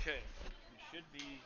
Okay, we should be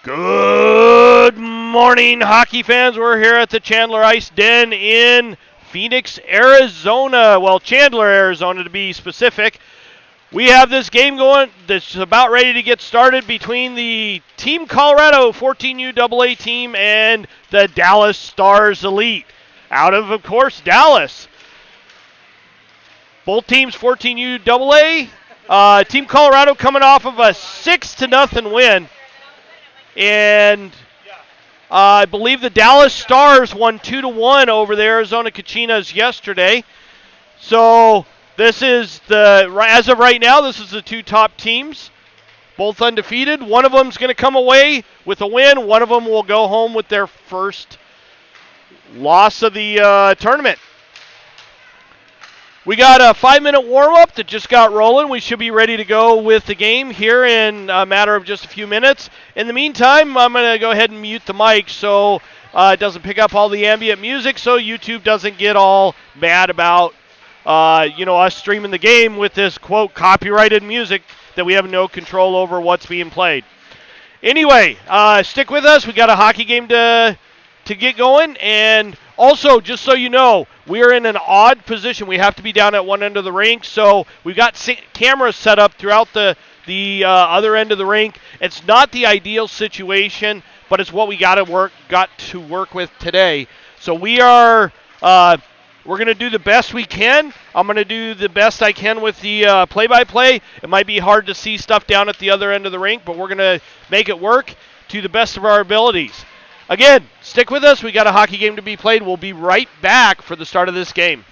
Good morning, hockey fans. We're here at the Chandler Ice Den in Phoenix, Arizona. Well, Chandler, Arizona to be specific. We have this game going that's about ready to get started between the Team Colorado 14U AA team and the Dallas Stars Elite. Out of course, Dallas. Both teams 14U AA. Team Colorado coming off of a 6-0 win. And I believe the Dallas Stars won 2-1 over the Arizona Kachinas yesterday. So this is as of right now, this is the two top teams, both undefeated. One of them's going to come away with a win. One of them will go home with their first loss of the tournament. We got a 5-minute warm-up that just got rolling. We should be ready to go with the game here in a matter of just a few minutes. In the meantime, I'm going to go ahead and mute the mic so it doesn't pick up all the ambient music, so YouTube doesn't get all mad about us streaming the game with this, quote, copyrighted music that we have no control over what's being played. Anyway, stick with us. We got a hockey game to get going, and also, just so you know, we are in an odd position. We have to be down at one end of the rink, so we've got cameras set up throughout the other end of the rink. It's not the ideal situation, but it's what we got to work with today. So we are we're going to do the best we can. I'm going to do the best I can with the play-by-play. It might be hard to see stuff down at the other end of the rink, but we're going to make it work to the best of our abilities. Again, stick with us. We got a hockey game to be played. We'll be right back for the start of this game.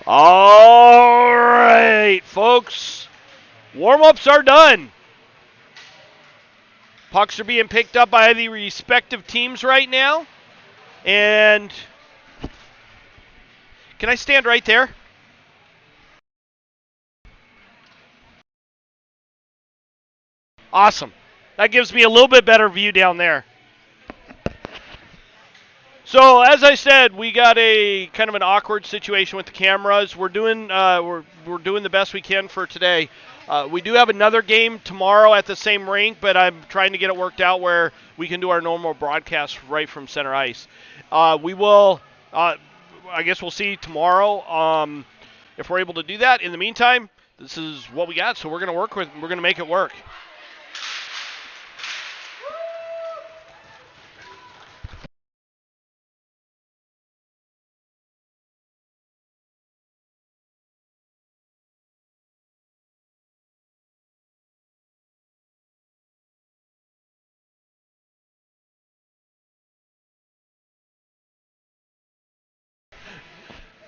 All right, folks. Warm-ups are done. Pucks are being picked up by the respective teams right now. And can I stand right there? Awesome. That gives me a little bit better view down there. So as I said, we got a kind of an awkward situation with the cameras. We're doing the best we can for today. We do have another game tomorrow at the same rink, but I'm trying to get it worked out where we can do our normal broadcast right from center ice. We will. I guess we'll see tomorrow if we're able to do that. In the meantime, this is what we got, so we're going to work with. We're going to make it work.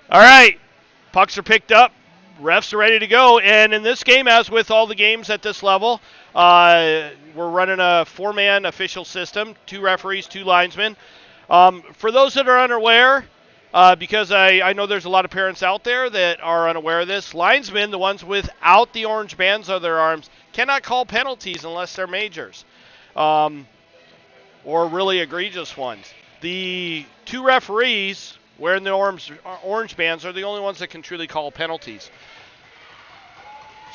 All right, pucks are picked up. Refs are ready to go. And in this game, as with all the games at this level, we're running a four-man official system, 2 referees, 2 linesmen. For those that are unaware, because I know there's a lot of parents out there that are unaware of this, linesmen, the ones without the orange bands on their arms, cannot call penalties unless they're majors or really egregious ones. The 2 referees wearing the orange bands are the only ones that can truly call penalties.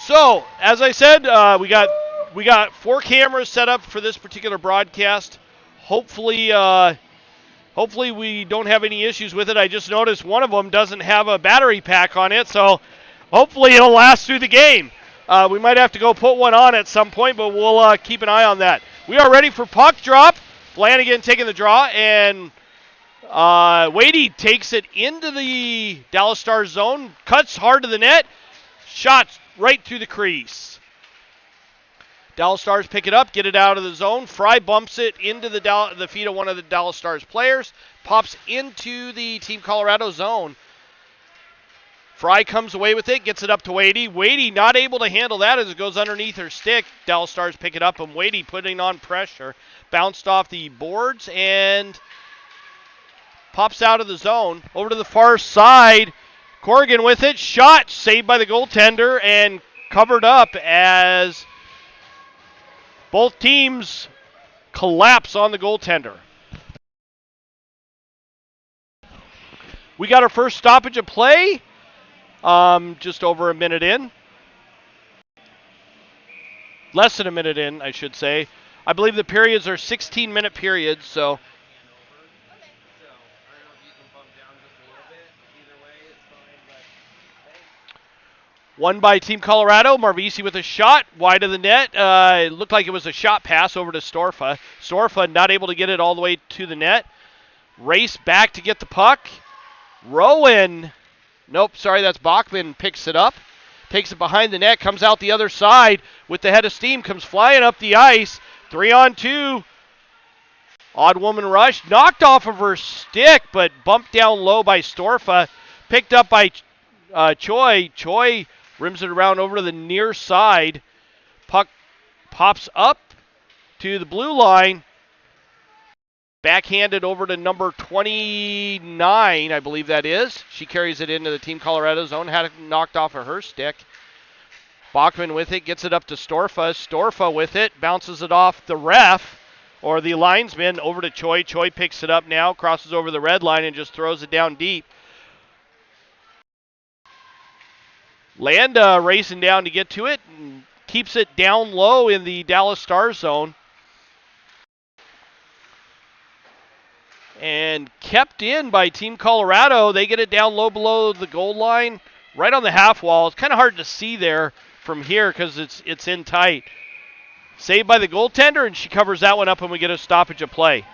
So, as I said, we got 4 cameras set up for this particular broadcast. Hopefully we don't have any issues with it. I just noticed one of them doesn't have a battery pack on it, so hopefully it'll last through the game. We might have to go put one on at some point, but we'll keep an eye on that. We are ready for puck drop. Flanagan taking the draw, and Wadey takes it into the Dallas Stars zone, cuts hard to the net, shots right through the crease. Dallas Stars pick it up, get it out of the zone. Fry bumps it into the feet of one of the Dallas Stars players, pops into the Team Colorado zone. Fry comes away with it, gets it up to Wadey. Wadey not able to handle that as it goes underneath her stick. Dallas Stars pick it up, and Wadey putting on pressure. Bounced off the boards and pops out of the zone. Over to the far side. Corrigan with it. Shot saved by the goaltender and covered up as both teams collapse on the goaltender. We got our first stoppage of play. Just over a minute in. Less than a minute in, I should say. I believe the periods are 16-minute periods, so one by Team Colorado. Marvisi with a shot wide of the net. It looked like it was a shot pass over to Storfa. Storfa not able to get it all the way to the net. Race back to get the puck. Rowan. Nope, sorry, that's Bachman. Picks it up. Takes it behind the net. Comes out the other side with the head of steam. Comes flying up the ice. 3-on-2. Odd woman rush. Knocked off of her stick, but bumped down low by Storfa. Picked up by Choi. Choi rims it around over to the near side. Puck pops up to the blue line. Backhanded over to number 29, I believe that is. She carries it into the Team Colorado zone. Had it knocked off of her stick. Bachman with it. Gets it up to Storfa. Storfa with it. Bounces it off the ref or the linesman over to Choi. Choi picks it up now. Crosses over the red line and just throws it down deep. Landa racing down to get to it and keeps it down low in the Dallas Stars zone. And kept in by Team Colorado. They get it down low below the goal line, right on the half wall. It's kind of hard to see there from here because it's in tight. Saved by the goaltender, and she covers that one up, and we get a stoppage of play.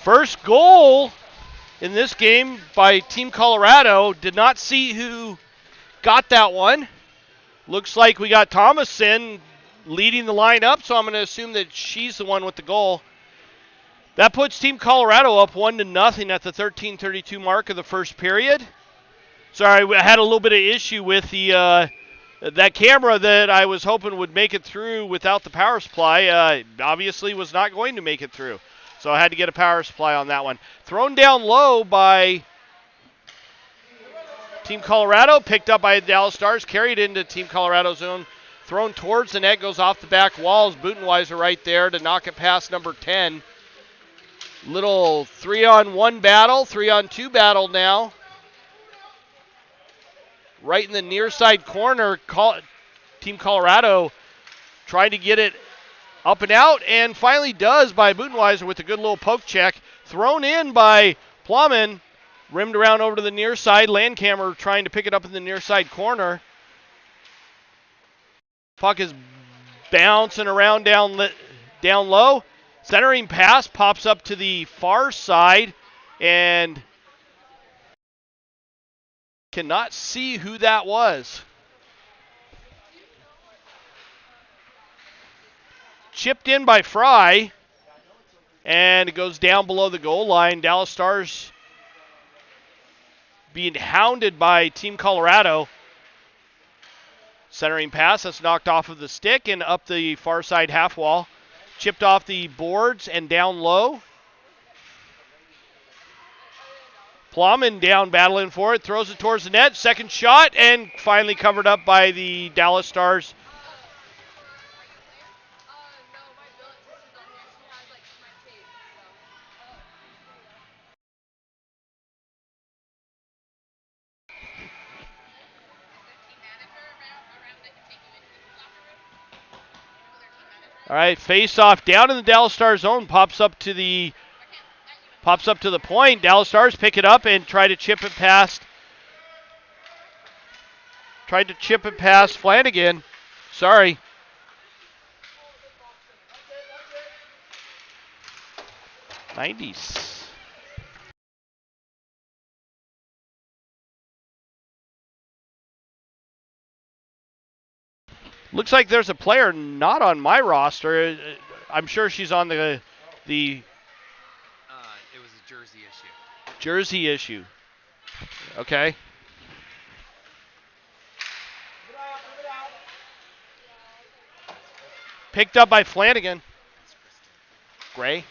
First goal in this game by Team Colorado. Did not see who got that one. Looks like we got Thomason leading the line up, so I'm going to assume that she's the one with the goal. That puts Team Colorado up 1-0 at the 13:32 mark of the first period. Sorry, I had a little bit of issue with the that camera that I was hoping would make it through without the power supply. Obviously was not going to make it through. So I had to get a power supply on that one. Thrown down low by Team Colorado, picked up by the Dallas Stars, carried into Team Colorado zone, thrown towards the net, goes off the back walls. Butenweiser right there to knock it past number 10. Little 3-on-1 battle, 3-on-2 battle now. Right in the near side corner, Team Colorado trying to get it up and out, and finally does by Butenweiser with a good little poke check. Thrown in by Plumman, rimmed around over to the near side. Landcamer trying to pick it up in the near side corner. Puck is bouncing around down low. Centering pass pops up to the far side, and cannot see who that was. Chipped in by Fry, and it goes down below the goal line. Dallas Stars being hounded by Team Colorado. Centering pass, that's knocked off of the stick and up the far side half wall. Chipped off the boards and down low. Plumman down battling for it, throws it towards the net. Second shot, and finally covered up by the Dallas Stars. All right, face off down in the Dallas Stars zone, pops up to the point. Dallas Stars pick it up and try to chip it past. Tried to chip it past Flanagan. Sorry. '90s. Looks like there's a player not on my roster. I'm sure she's on the. It was a jersey issue. Jersey issue. Okay. Picked up by Flanagan. Gray.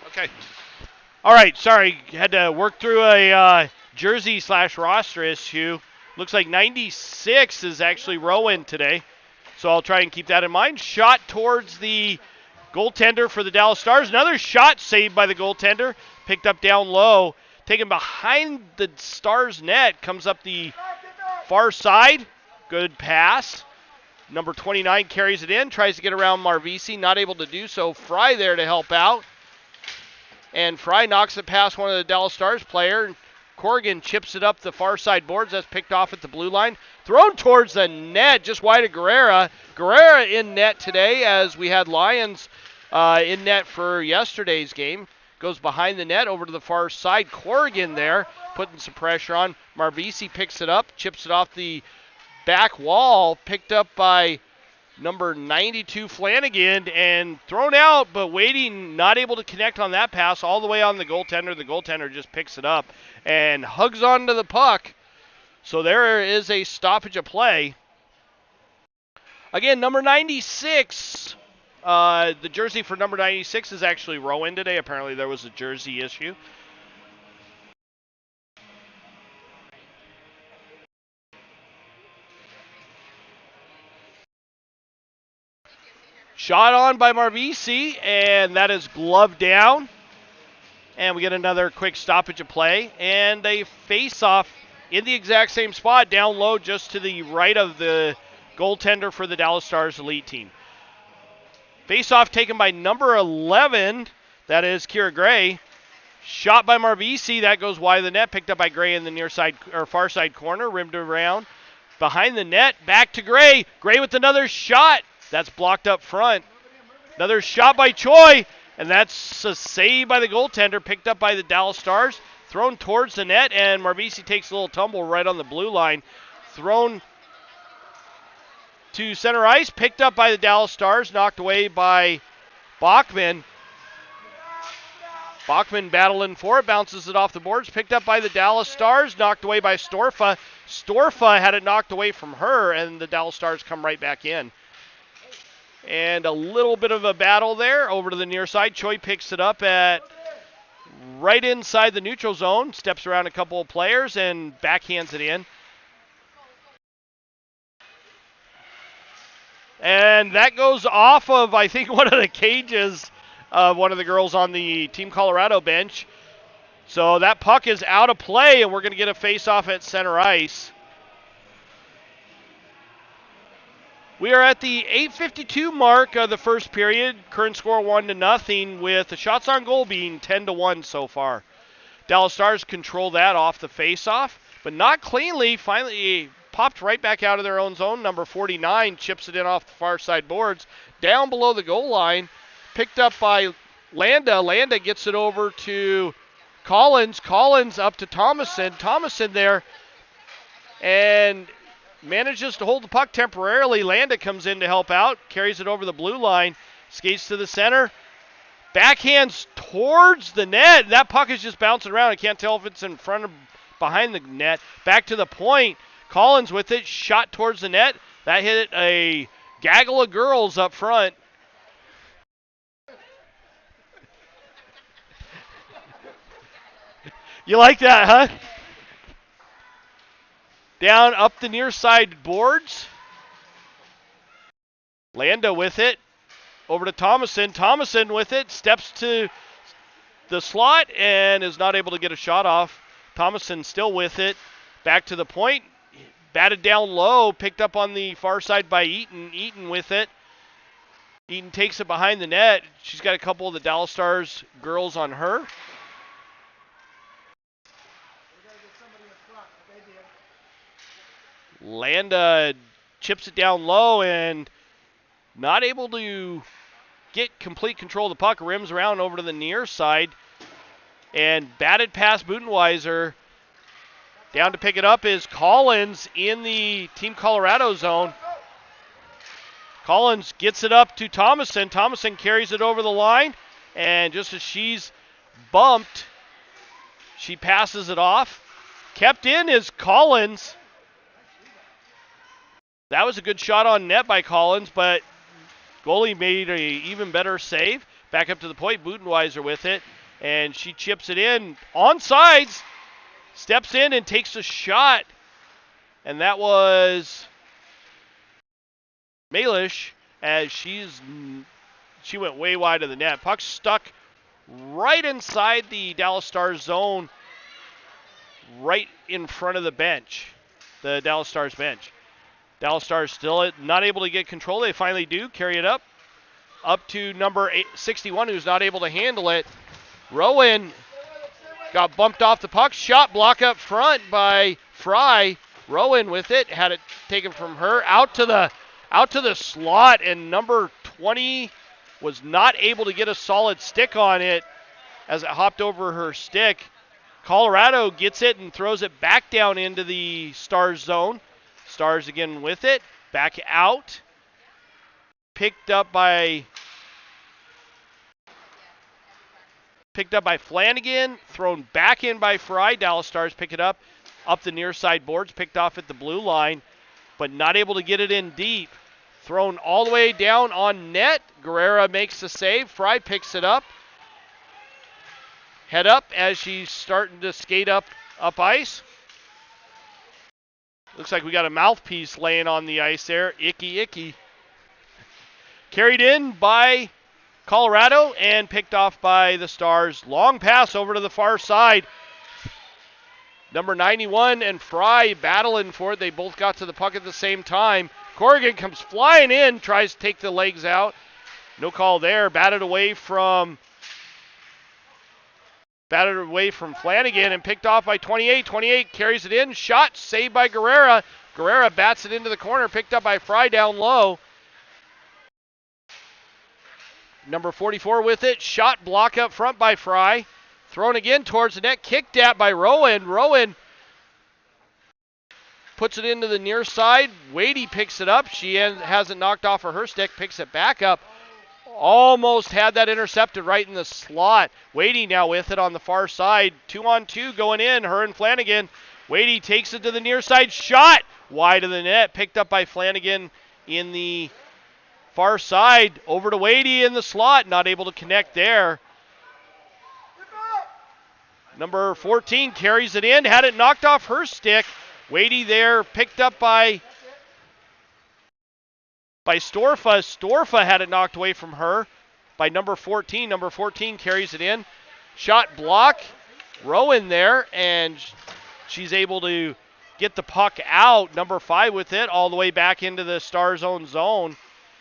Okay. All right, sorry. Had to work through a jersey/roster issue. Looks like 96 is actually Rowan today. So I'll try and keep that in mind. Shot towards the goaltender for the Dallas Stars. Another shot saved by the goaltender. Picked up down low. Taken behind the Stars net. Comes up the far side. Good pass. Number 29 carries it in. Tries to get around Marvisi. Not able to do so. Fry there to help out. And Fry knocks it past one of the Dallas Stars player. Corrigan chips it up the far side boards. That's picked off at the blue line. Thrown towards the net, just wide of Guerrera. Guerrera in net today, as we had Lions in net for yesterday's game. Goes behind the net over to the far side. Corrigan there, putting some pressure on. Marvisi picks it up, chips it off the back wall. Picked up by number 92 Flanagan and thrown out, but waiting, not able to connect on that pass all the way on the goaltender. The goaltender just picks it up and hugs onto the puck. So there is a stoppage of play. Again, number 96, the jersey for number 96 is actually Rowan today. Apparently there was a jersey issue. Shot on by Marvisi, and that is gloved down. And we get another quick stoppage of play. And a face-off in the exact same spot, down low just to the right of the goaltender for the Dallas Stars elite team. Face-off taken by number 11, that is Kira Gray. Shot by Marvisi, that goes wide of the net, picked up by Gray in the near side or far side corner, rimmed around. Behind the net, back to Gray. Gray with another shot. That's blocked up front. Another shot by Choi, and that's a save by the goaltender, picked up by the Dallas Stars. Thrown towards the net, and Marvisi takes a little tumble right on the blue line. Thrown to center ice, picked up by the Dallas Stars, knocked away by Bachman. Bachman battling for it, bounces it off the boards, picked up by the Dallas Stars, knocked away by Storfa. Storfa had it knocked away from her, and the Dallas Stars come right back in. And a little bit of a battle there over to the near side. Choi picks it up at right inside the neutral zone, steps around a couple of players, and backhands it in. And that goes off of, I think, one of the cages of one of the girls on the Team Colorado bench. So that puck is out of play, and we're going to get a face-off at center ice. We are at the 8:52 mark of the first period. Current score 1-0, with the shots on goal being 10-1 so far. Dallas Stars control that off the face-off, but not cleanly. Finally popped right back out of their own zone. Number 49 chips it in off the far side boards, down below the goal line. Picked up by Landa. Landa gets it over to Collins. Collins up to Thomason. Thomason there, and manages to hold the puck temporarily. Landa comes in to help out, carries it over the blue line, skates to the center, backhands towards the net. That puck is just bouncing around. I can't tell if it's in front or behind the net. Back to the point. Collins with it, shot towards the net. That hit a gaggle of girls up front. You like that, huh? Down up the near side boards. Landa with it. Over to Thomason. Thomason with it. Steps to the slot and is not able to get a shot off. Thomason still with it. Back to the point. Batted down low. Picked up on the far side by Eaton. Eaton with it. Eaton takes it behind the net. She's got a couple of the Dallas Stars girls on her. Landa chips it down low and not able to get complete control of the puck. Rims around over to the near side and batted past Budenweiser. Down to pick it up is Collins in the Team Colorado zone. Collins gets it up to Thomason. Thomason carries it over the line, and just as she's bumped, she passes it off. Kept in is Collins. That was a good shot on net by Collins, but goalie made an even better save. Back up to the point, Budenweiser with it, and she chips it in. Onsides, steps in and takes a shot, and that was Malish, as she went way wide of the net. Puck stuck right inside the Dallas Stars zone, right in front of the bench, the Dallas Stars bench. Dallas Stars still not able to get control. They finally do carry it up to number 61, who's not able to handle it. Rowan got bumped off the puck. Shot block up front by Fry. Rowan with it, had it taken from her out to the slot, and number 20 was not able to get a solid stick on it as it hopped over her stick. Colorado gets it and throws it back down into the Stars zone. Stars again with it, back out. Picked up by Flanagan, thrown back in by Fry. Dallas Stars pick it up the near side boards, picked off at the blue line, but not able to get it in deep. Thrown all the way down on net. Guerrera makes the save. Fry picks it up. Head up as she's starting to skate up ice. Looks like we got a mouthpiece laying on the ice there. Icky, icky. Carried in by Colorado and picked off by the Stars. Long pass over to the far side. Number 91 and Fry battling for it. They both got to the puck at the same time. Corrigan comes flying in, tries to take the legs out. No call there. Batted away from Flanagan and picked off by 28. 28 carries it in. Shot saved by Guerrera. Guerrera bats it into the corner, picked up by Fry down low. Number 44 with it. Shot block up front by Fry. Thrown again towards the net. Kicked at by Rowan. Rowan puts it into the near side. Wadey picks it up. She hasn't knocked off of her stick. Picks it back up. Almost had that intercepted right in the slot. Wadey now with it on the far side. 2-on-2 going in. Her and Flanagan. Wadey takes it to the near side. Shot wide of the net. Picked up by Flanagan in the far side. Over to Wadey in the slot. Not able to connect there. Number 14 carries it in. Had it knocked off her stick. Wadey there picked up by Storfa. Storfa had it knocked away from her by number 14. Number 14 carries it in. Shot block. Rowan there, and she's able to get the puck out. Number 5 with it all the way back into the Stars' own zone.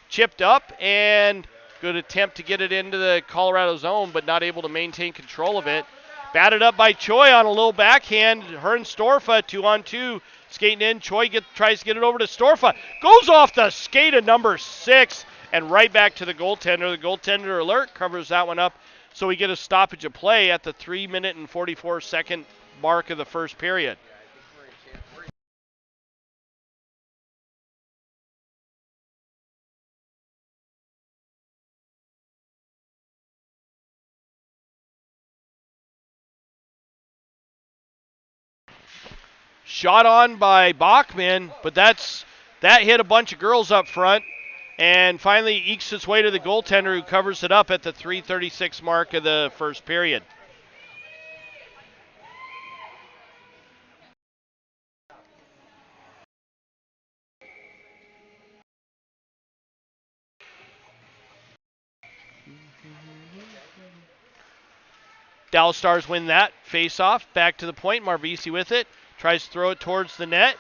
Chipped up, and good attempt to get it into the Colorado zone, but not able to maintain control of it. Batted up by Choi on a little backhand. Her and Storfa 2-on-2 skating in. Choi tries to get it over to Storfa. Goes off the skate of number 6 and right back to the goaltender. The goaltender alert covers that one up. So we get a stoppage of play at the 3-minute and 44-second mark of the first period. Shot on by Bachman, but that hit a bunch of girls up front and finally ekes its way to the goaltender, who covers it up at the 3:36 mark of the first period. Dallas Stars win that face-off. Back to the point. Marvisi with it. Tries to throw it towards the net.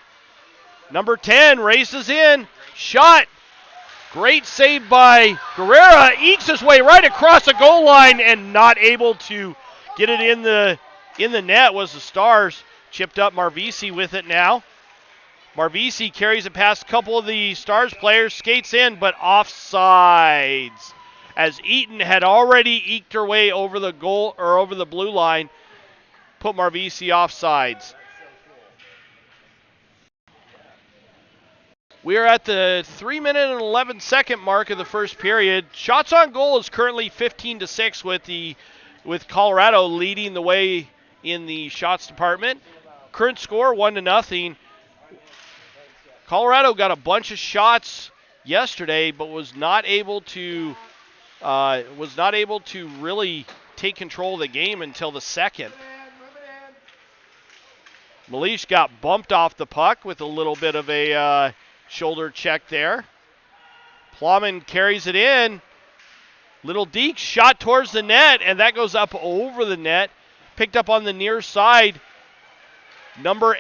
Number 10 races in. Shot. Great save by Guerrera. Ekes his way right across the goal line and not able to get it in the net was the Stars. Chipped up. Marvisi with it now. Marvisi carries it past a couple of the Stars players. Skates in, but offsides, as Eaton had already eked her way over the goal or over the blue line. Put Marvisi offsides. We are at the 3-minute and 11-second mark of the first period. Shots on goal is currently 15-6 with Colorado leading the way in the shots department. Current score 1-0. Colorado got a bunch of shots yesterday, but was not able to really take control of the game until the second. Malish got bumped off the puck with a little bit of a shoulder check there. Plowman carries it in. Little Deke shot towards the net, and that goes up over the net. Picked up on the near side. Number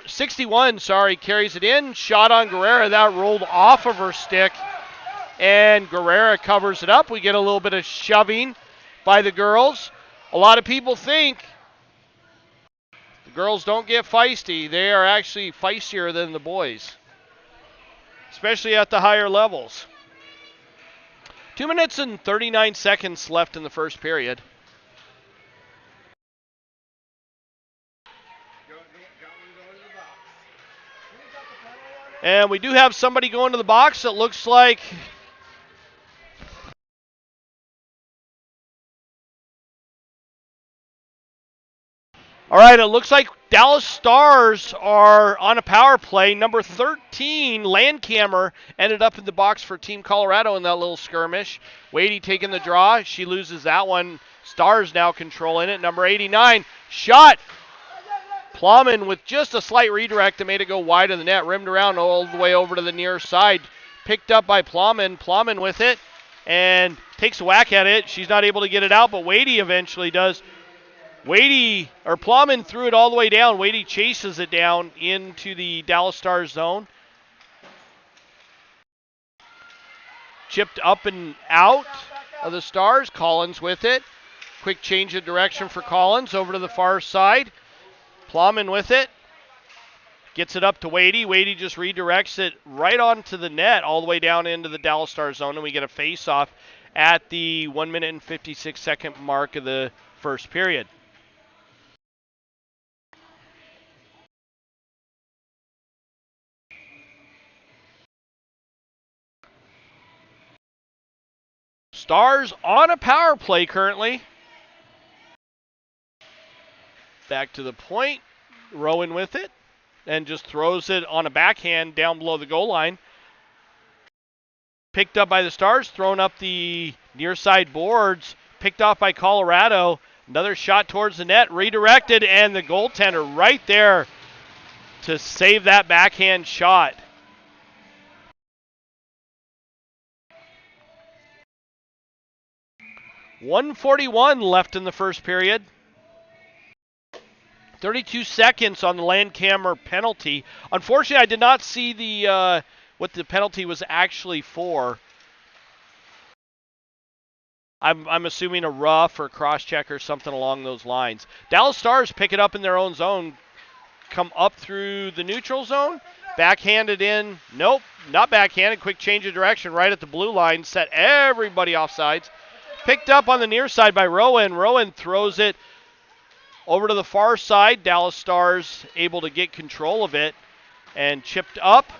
61 carries it in. Shot on Guerrera. That rolled off of her stick, and Guerrera covers it up. We get a little bit of shoving by the girls. A lot of people think the girls don't get feisty. They are actually feistier than the boys, especially at the higher levels. 2 minutes and 39 seconds left in the first period. And we do have somebody going to the box. It looks like all right, it looks like Dallas Stars are on a power play. Number 13, Landkammer, ended up in the box for Team Colorado in that little skirmish. Wadey taking the draw. She loses that one. Stars now controlling it. Number 89, shot. Plowman with just a slight redirect that made it go wide of the net. Rimmed around all the way over to the near side. Picked up by Plowman. Plowman with it and takes a whack at it. She's not able to get it out, but Wadey eventually does. Plowman threw it all the way down. Wadey chases it down into the Dallas Stars zone. chipped up and out of the Stars. Collins with it. Quick change of direction for Collins over to the far side. Plowman with it. Gets it up to Wadey. Wadey just redirects it right onto the net all the way down into the Dallas Stars zone, and we get a face-off at the 1 minute and 56-second mark of the first period. Stars on a power play currently. Back to the point. Rowan with it. And just throws it on a backhand down below the goal line. Picked up by the Stars. Thrown up the near side boards. Picked off by Colorado. Another shot towards the net. Redirected. And the goaltender right there to save that backhand shot. .141 left in the first period. 32 seconds on the Landcamer penalty. Unfortunately, I did not see the what the penalty was actually for. I'm assuming a rough or cross-check or something along those lines. Dallas Stars pick it up in their own zone, come up through the neutral zone, backhanded in. Nope, not backhanded. Quick change of direction right at the blue line, set everybody offsides. Picked up on the near side by Rowan. Rowan throws it over to the far side. Dallas Stars able to get control of it and chipped up.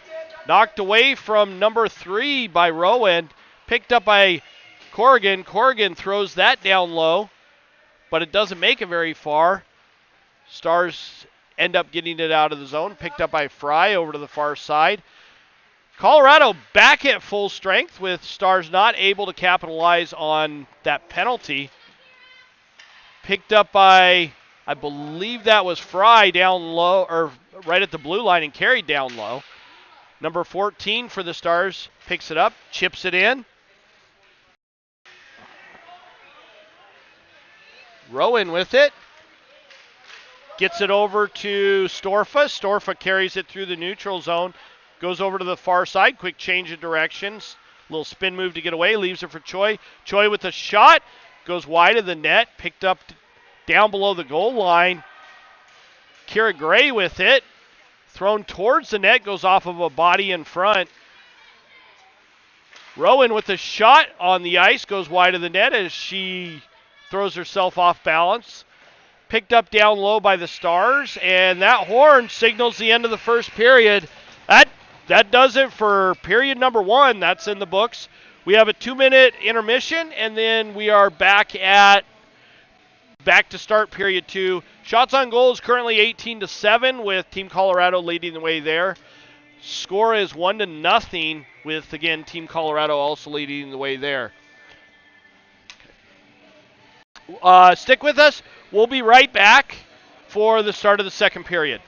Knocked away from number 3 by Rowan. Picked up by Corrigan. Corrigan throws that down low, but it doesn't make it very far. Stars end up getting it out of the zone. Picked up by Fry over to the far side. Colorado back at full strength with Stars not able to capitalize on that penalty. Picked up by, I believe that was Fry down low, or right at the blue line and carried down low. Number 14 for the Stars picks it up, chips it in. Rowan with it. Gets it over to Storfa. Storfa carries it through the neutral zone. Goes over to the far side. Quick change of directions. Little spin move to get away. Leaves it for Choi. Choi with a shot. Goes wide of the net. Picked up down below the goal line. Kira Gray with it. Thrown towards the net. Goes off of a body in front. Rowan with a shot on the ice. Goes wide of the net as she throws herself off balance. Picked up down low by the Stars. And that horn signals the end of the first period. That does it for period number 1. That's in the books. We have a 2-minute intermission, and then we are back to start period 2. Shots on goal is currently 18-7 with Team Colorado leading the way there. Score is 1-0 with, again, Team Colorado also leading the way there. Stick with us. We'll be right back for the start of the second period.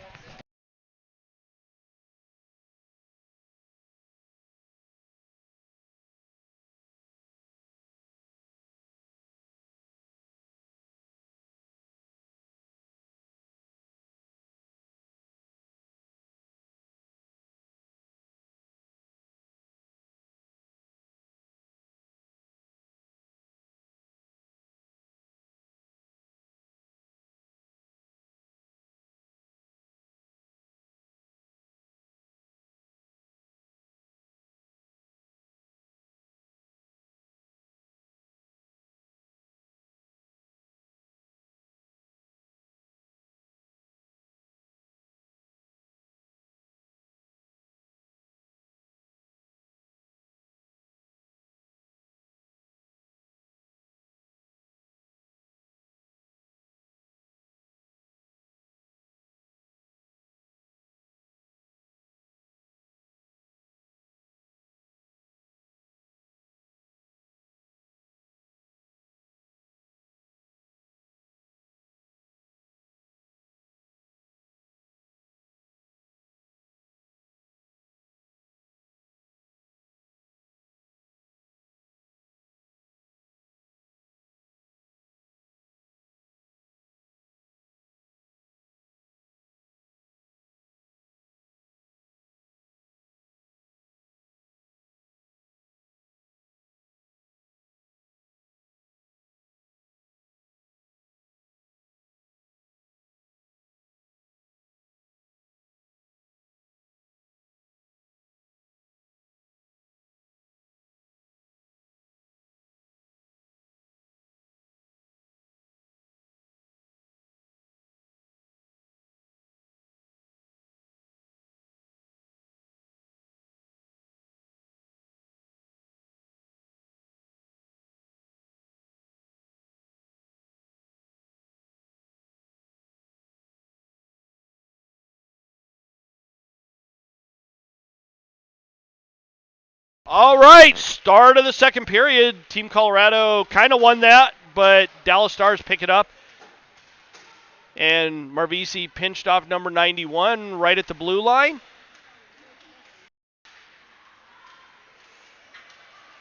All right, start of the second period. Team Colorado kind of won that, but Dallas Stars pick it up. And Marvisi pinched off number 91 right at the blue line.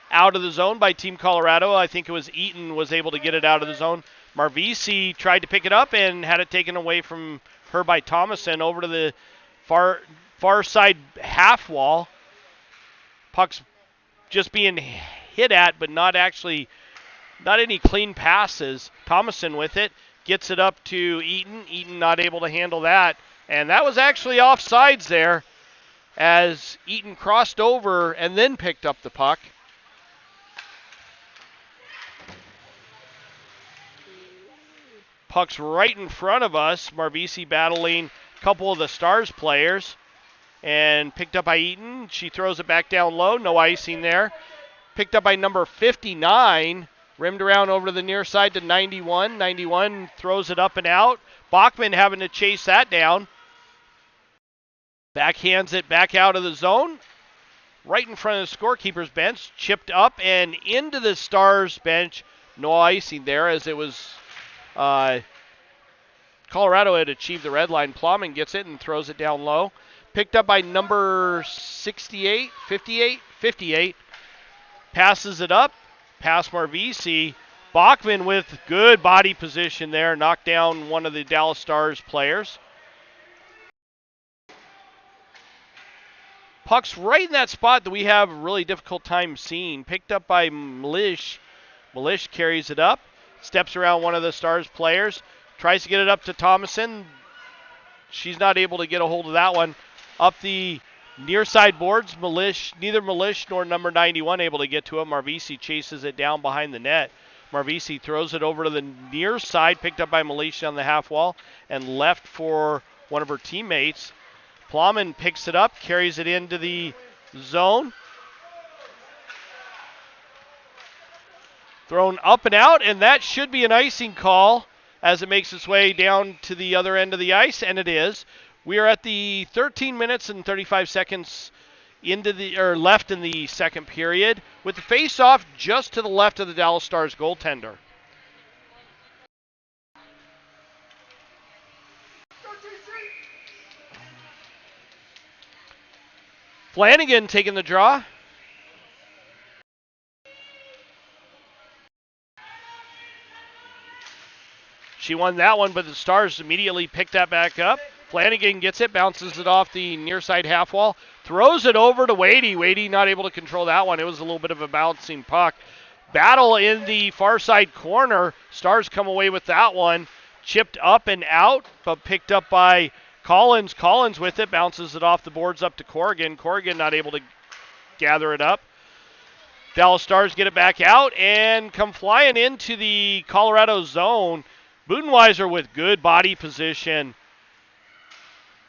Out of the zone by Team Colorado. I think it was Eaton was able to get it out of the zone. Marvisi tried to pick it up and had it taken away from her by Thomason over to the far side half wall. Puck's just being hit at, but not any clean passes. Thomason with it, gets it up to Eaton. Eaton not able to handle that. And that was actually offsides there as Eaton crossed over and then picked up the puck. Puck's right in front of us. Marvisi battling a couple of the Stars players. And picked up by Eaton. She throws it back down low. No icing there. Picked up by number 59. Rimmed around over to the near side to 91. 91 throws it up and out. Bachman having to chase that down. Backhands it back out of the zone. Right in front of the scorekeeper's bench. Chipped up and into the Stars bench. No icing there as it was Colorado had achieved the red line. Plowman gets it and throws it down low. Picked up by number 58. Passes it up. Past Marvisi. Bachman with good body position there. Knocked down one of the Dallas Stars players. Puck's right in that spot that we have a really difficult time seeing. Picked up by Milish. Milish carries it up. Steps around one of the Stars players. Tries to get it up to Thomason. She's not able to get a hold of that one. Up the near side boards, neither Milish nor number 91 able to get to it. Marvisi chases it down behind the net. Marvisi throws it over to the near side, picked up by Milish on the half wall, and left for one of her teammates. Plowman picks it up, carries it into the zone. Thrown up and out, and that should be an icing call as it makes its way down to the other end of the ice, and it is. We are at the 13 minutes and 35 seconds left in the second period, with the face-off just to the left of the Dallas Stars goaltender. Flanagan taking the draw. She won that one, but the Stars immediately picked that back up. Flanagan gets it, bounces it off the near side half wall, throws it over to Wadey. Wadey not able to control that one. It was a little bit of a bouncing puck. Battle in the far side corner. Stars come away with that one. Chipped up and out, but picked up by Collins. Collins with it, bounces it off the boards up to Corrigan. Corrigan not able to gather it up. Dallas Stars get it back out and come flying into the Colorado zone. Budenweiser with good body position,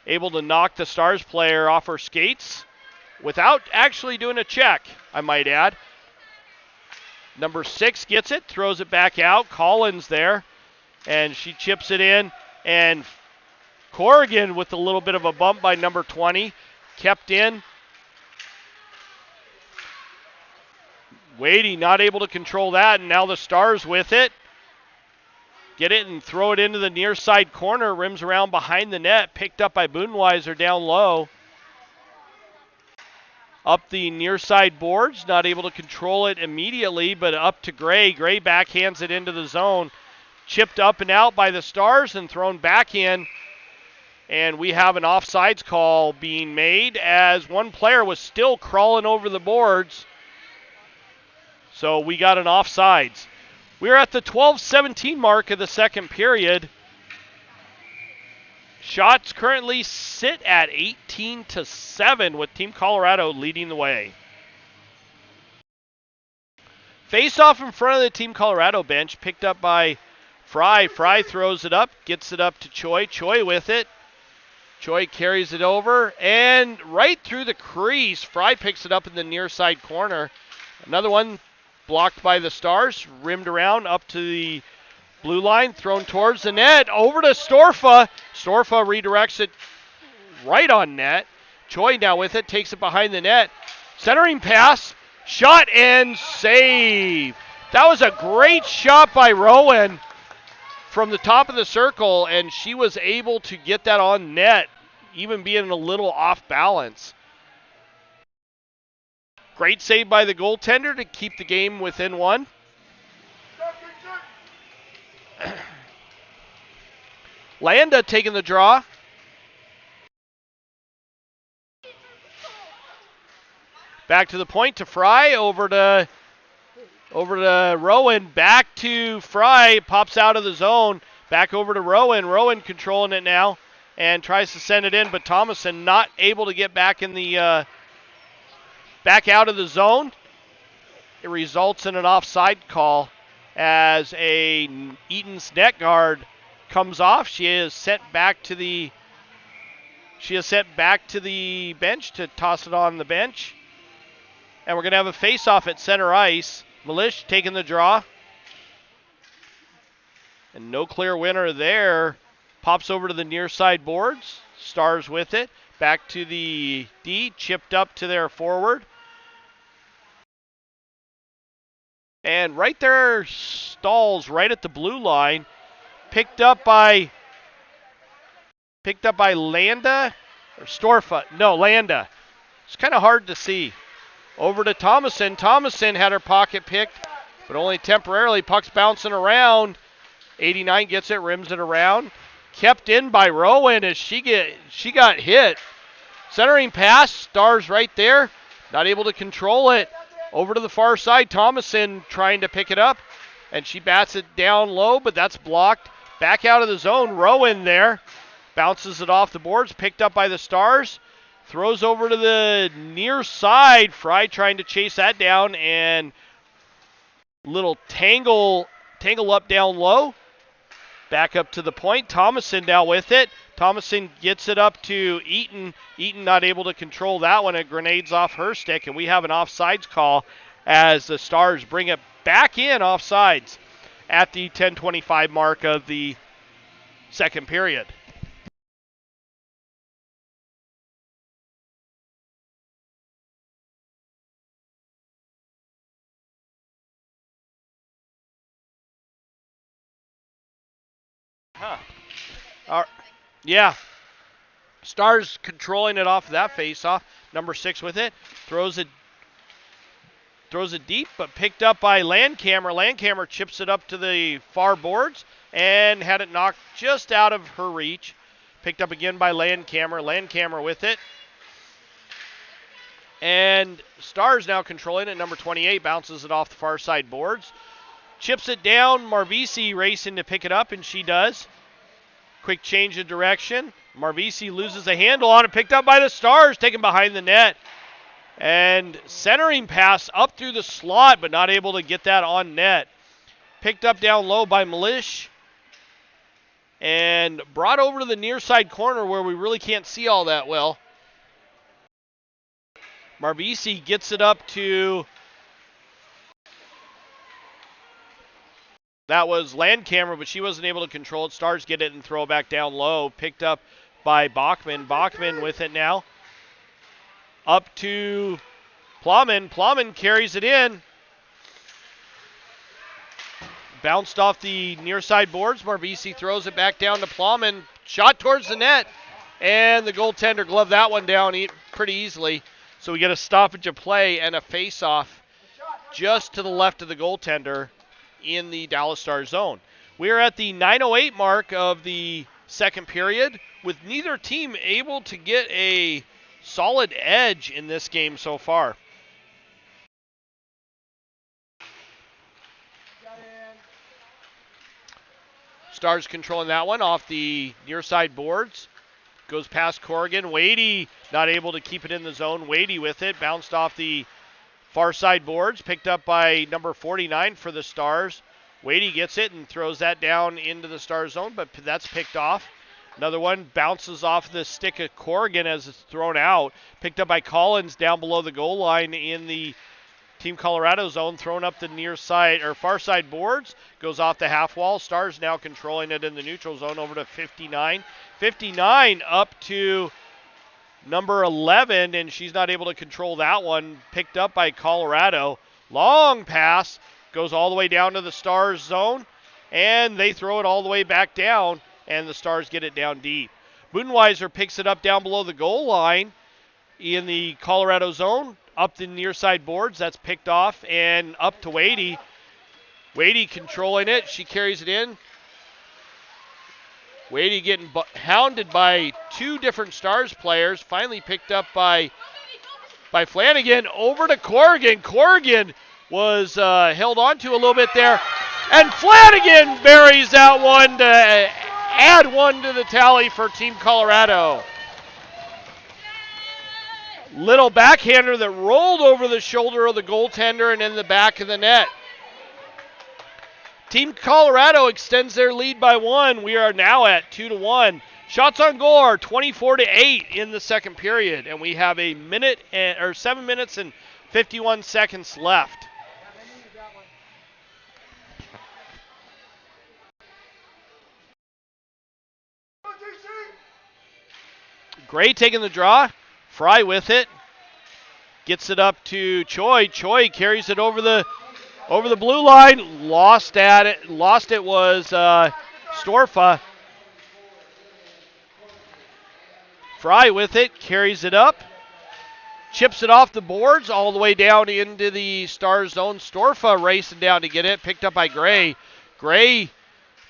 able to knock the Stars player off her skates without actually doing a check, I might add. Number 6 gets it, throws it back out. Collins there, and she chips it in. And Corrigan with a little bit of a bump by number 20, kept in. Wadey not able to control that, and now the Stars with it. Get it and throw it into the near side corner. Rims around behind the net. Picked up by Budenweiser down low. Up the near side boards. Not able to control it immediately, but up to Gray. Gray backhands it into the zone. Chipped up and out by the Stars and thrown back in. And we have an offsides call being made as one player was still crawling over the boards. So we got an offsides. We're at the 12:17 mark of the second period. Shots currently sit at 18-7 with Team Colorado leading the way. Face-off in front of the Team Colorado bench, picked up by Fry. Fry throws it up, gets it up to Choi. Choi with it. Choi carries it over, and right through the crease. Fry picks it up in the near side corner. Another one blocked by the Stars, rimmed around up to the blue line, thrown towards the net, over to Storfa. Storfa redirects it right on net. Choi now with it, takes it behind the net. Centering pass, Shot and save. That was a great shot by Rowan from the top of the circle, and she was able to get that on net, even being a little off balance. Great save by the goaltender to keep the game within one. Landa taking the draw. Back to the point to Fry, over to Rowan, back to Fry, pops out of the zone, back over to Rowan. Rowan controlling it now and tries to send it in, but Thomason not able to get back in the back out of the zone. It results in an offside call as a Eaton's net guard comes off. She is sent back to the bench to toss it on the bench. And we're going to have a face-off at center ice. Milish taking the draw. And no clear winner there. Pops over to the near side boards. Stars with it. Back to the D. Chipped up to their forward. And right there, Stalls right at the blue line. Picked up by Landa. Or Storfa. No, Landa. It's kind of hard to see. Over to Thomason. Thomason had her pocket picked, but only temporarily. Puck's bouncing around. 89 gets it, rims it around. Kept in by Rowan as she got hit. Centering pass, Stars right there. Not able to control it. Over to the far side. Thomason trying to pick it up, and she bats it down low, but that's blocked. Back out of the zone. Rowan there. Bounces it off the boards. Picked up by the Stars. Throws over to the near side. Fry trying to chase that down, and little tangle up down low. Back up to the point. Thomason now with it. Thomason gets it up to Eaton. Eaton not able to control that one. It grenades off her stick, and we have an offsides call as the Stars bring it back in offsides at the 10:25 mark of the second period. Yeah. Stars controlling it off that face-off. Number 6 with it. Throws it deep, but picked up by Landcamer. Landcamer chips it up to the far boards and had it knocked just out of her reach. Picked up again by Landcamer. Landcamer with it. And Stars now controlling it. Number 28 bounces it off the far side boards. Chips it down. Marvisi racing to pick it up, and she does. Quick change of direction. Marvisi loses a handle on it. Picked up by the Stars. Taken behind the net. And centering pass up through the slot, but not able to get that on net. Picked up down low by Milish. And brought over to the near side corner where we really can't see all that well. Marvisi gets it up to... That was Landcamer, but she wasn't able to control it. Stars get it and throw it back down low. Picked up by Bachman. Bachman with it now. Up to Plowman. Plowman carries it in. Bounced off the near side boards. Marvisi throws it back down to Plowman. Shot towards the net. And the goaltender gloved that one down pretty easily. So we get a stoppage of play and a face-off just to the left of the goaltender in the Dallas Stars zone. We are at the 9:08 mark of the second period, with neither team able to get a solid edge in this game so far. Stars controlling that one off the near side boards. Goes past Corrigan. Wadey not able to keep it in the zone. Wadey with it. Bounced off the far side boards. Picked up by number 49 for the Stars. Wadey gets it and throws that down into the Stars zone, but that's picked off. Another one bounces off the stick of Corrigan as it's thrown out. Picked up by Collins down below the goal line in the Team Colorado zone, thrown up the near side or far side boards. Goes off the half wall. Stars now controlling it in the neutral zone over to 59. 59 up to number 11, and she's not able to control that one. Picked up by Colorado. Long pass, goes all the way down to the Stars zone, and they throw it all the way back down, and the Stars get it down deep. Budenweiser picks it up down below the goal line in the Colorado zone, up the near side boards. That's picked off and up to Wadey. Wadey controlling it. She carries it in. Wadey getting hounded by two different Stars players. Finally picked up by Flanagan. Over to Corrigan. Corrigan was held on to a little bit there. And Flanagan buries that one to add one to the tally for Team Colorado. Little backhander that rolled over the shoulder of the goaltender and in the back of the net. Team Colorado extends their lead by one. We are now at 2-1. Shots on goal are 24-8 in the second period, and we have 7 minutes and 51 seconds left. Gray taking the draw. Fry with it. Gets it up to Choi. Choi carries it over the blue line. Lost it was Storfa. Fry with it. Carries it up. Chips it off the boards all the way down into the Stars zone. Storfa racing down to get it. Picked up by Gray. Gray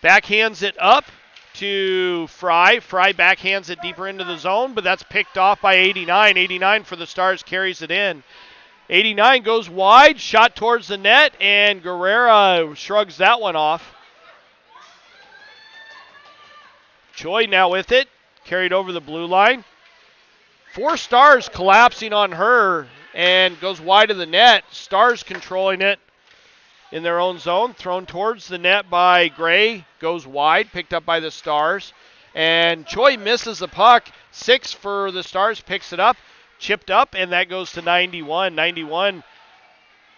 backhands it up to Fry. Fry backhands it deeper into the zone, but that's picked off by 89. 89 for the Stars carries it in. 89 goes wide, shot towards the net, and Guerrera shrugs that one off. Choi now with it, carried over the blue line. 4 Stars collapsing on her and goes wide of the net. Stars controlling it in their own zone, thrown towards the net by Gray, goes wide, picked up by the Stars. And Choi misses the puck. 6 for the Stars, picks it up, chipped up, and that goes to 91. 91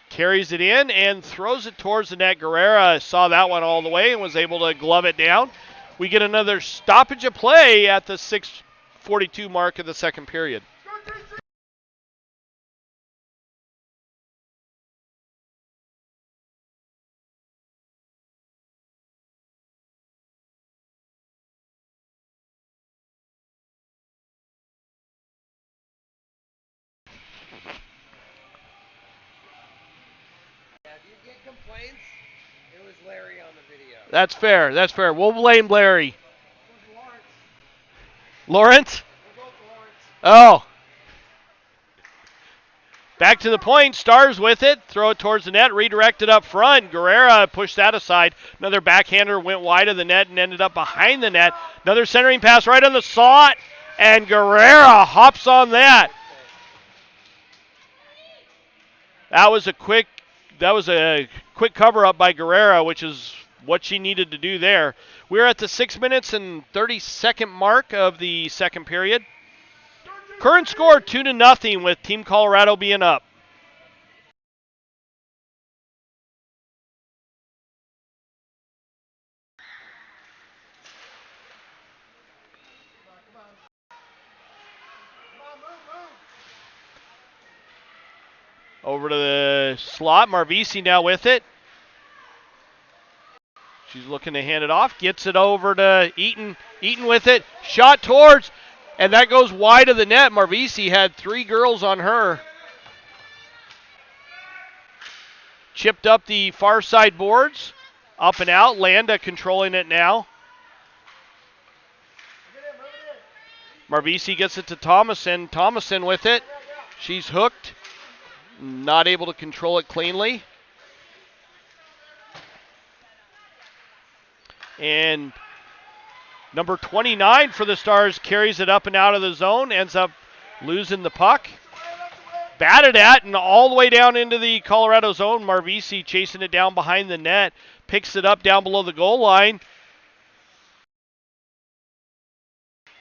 carries it in and throws it towards the net. Guerrera saw that one all the way and was able to glove it down. We get another stoppage of play at the 6:42 mark of the second period. It was Larry on the video. That's fair. That's fair. We'll blame Larry. Lawrence? Oh. Back to the point. Stars with it. Throw it towards the net. Redirected up front. Guerrera pushed that aside. Another backhander went wide of the net and ended up behind the net. Another centering pass right on the slot. And Guerrera hops on that. That was a quick cover up by Guerrera, which is what she needed to do there. We're at the 6 minutes and 30-second mark of the second period. Current score 2-0 with Team Colorado being up. Over to the slot. Marvisi now with it. She's looking to hand it off. Gets it over to Eaton. Eaton with it. Shot towards. And that goes wide of the net. Marvisi had 3 girls on her. Chipped up the far side boards. Up and out. Landa controlling it now. Marvisi gets it to Thomason. Thomason with it. She's hooked. Not able to control it cleanly. And number 29 for the Stars carries it up and out of the zone, ends up losing the puck. Batted at and all the way down into the Colorado zone. Marvisi chasing it down behind the net. Picks it up down below the goal line.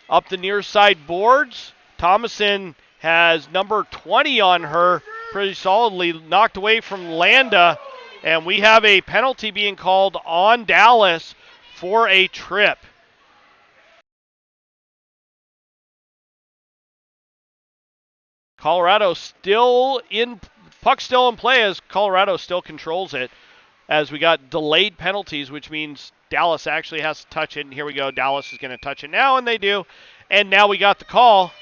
Up the near side boards. Thomason has number 20 on her. Pretty solidly knocked away from Landa. And we have a penalty being called on Dallas for a trip. Colorado still in, puck still in play as Colorado still controls it, as we got delayed penalties, which means Dallas actually has to touch it. And here we go. Dallas is going to touch it now, and they do. And now we got the call.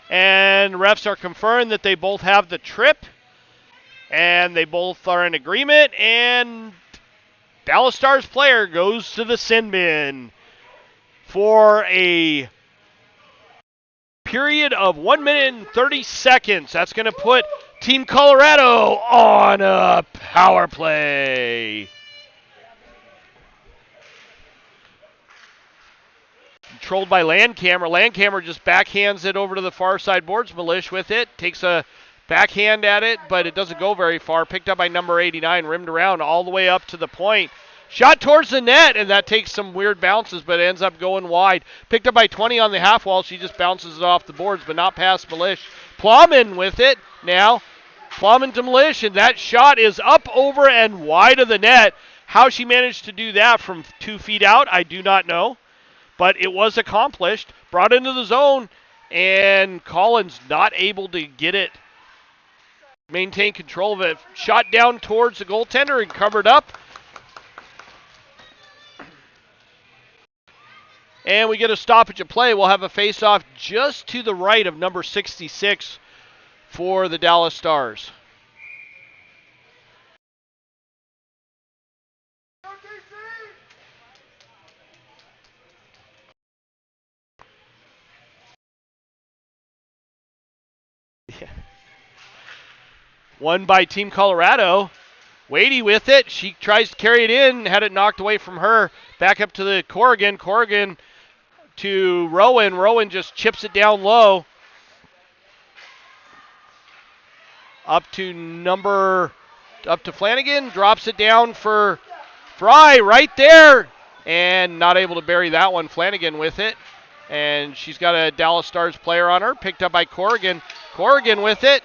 And refs are confirmed that they both have the trip. And they both are in agreement. And Dallas Stars player goes to the sin bin for a period of 1 minute and 30 seconds. That's going to put Team Colorado on a power play. Controlled by Landcamer. Landcamer just backhands it over to the far side boards. Milish with it. Takes a backhand at it, but it doesn't go very far. Picked up by number 89. Rimmed around all the way up to the point. Shot towards the net, and that takes some weird bounces, but ends up going wide. Picked up by 20 on the half wall. She just bounces it off the boards, but not past Milish. Plowman with it now. Plowman to Milish, and that shot is up, over, and wide of the net. How she managed to do that from 2 feet out, I do not know. But it was accomplished, brought into the zone, and Collins not able to get it, maintain control of it. Shot down towards the goaltender and covered up. And we get a stoppage of play. We'll have a face-off just to the right of number 66 for the Dallas Stars. Yeah. Won by Team Colorado. Wadey with it. She tries to carry it in. Had it knocked away from her. Back up to the Corrigan. Corrigan to Rowan. Rowan just chips it down low. Up to Flanagan. Drops it down for Fry right there. And not able to bury that one. Flanagan with it. And she's got a Dallas Stars player on her. Picked up by Corrigan. Corrigan with it.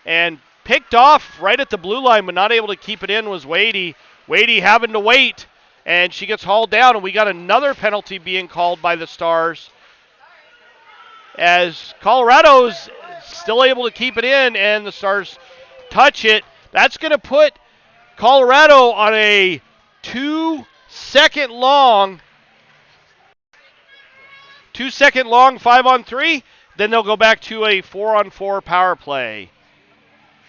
And picked off right at the blue line, but not able to keep it in was Wadey. Wadey having to wait, and she gets hauled down, and we got another penalty being called by the Stars. As Colorado's still able to keep it in, and the Stars touch it. That's going to put Colorado on a 2-second long 5-on-3. Then they'll go back to a 4-on-4 power play.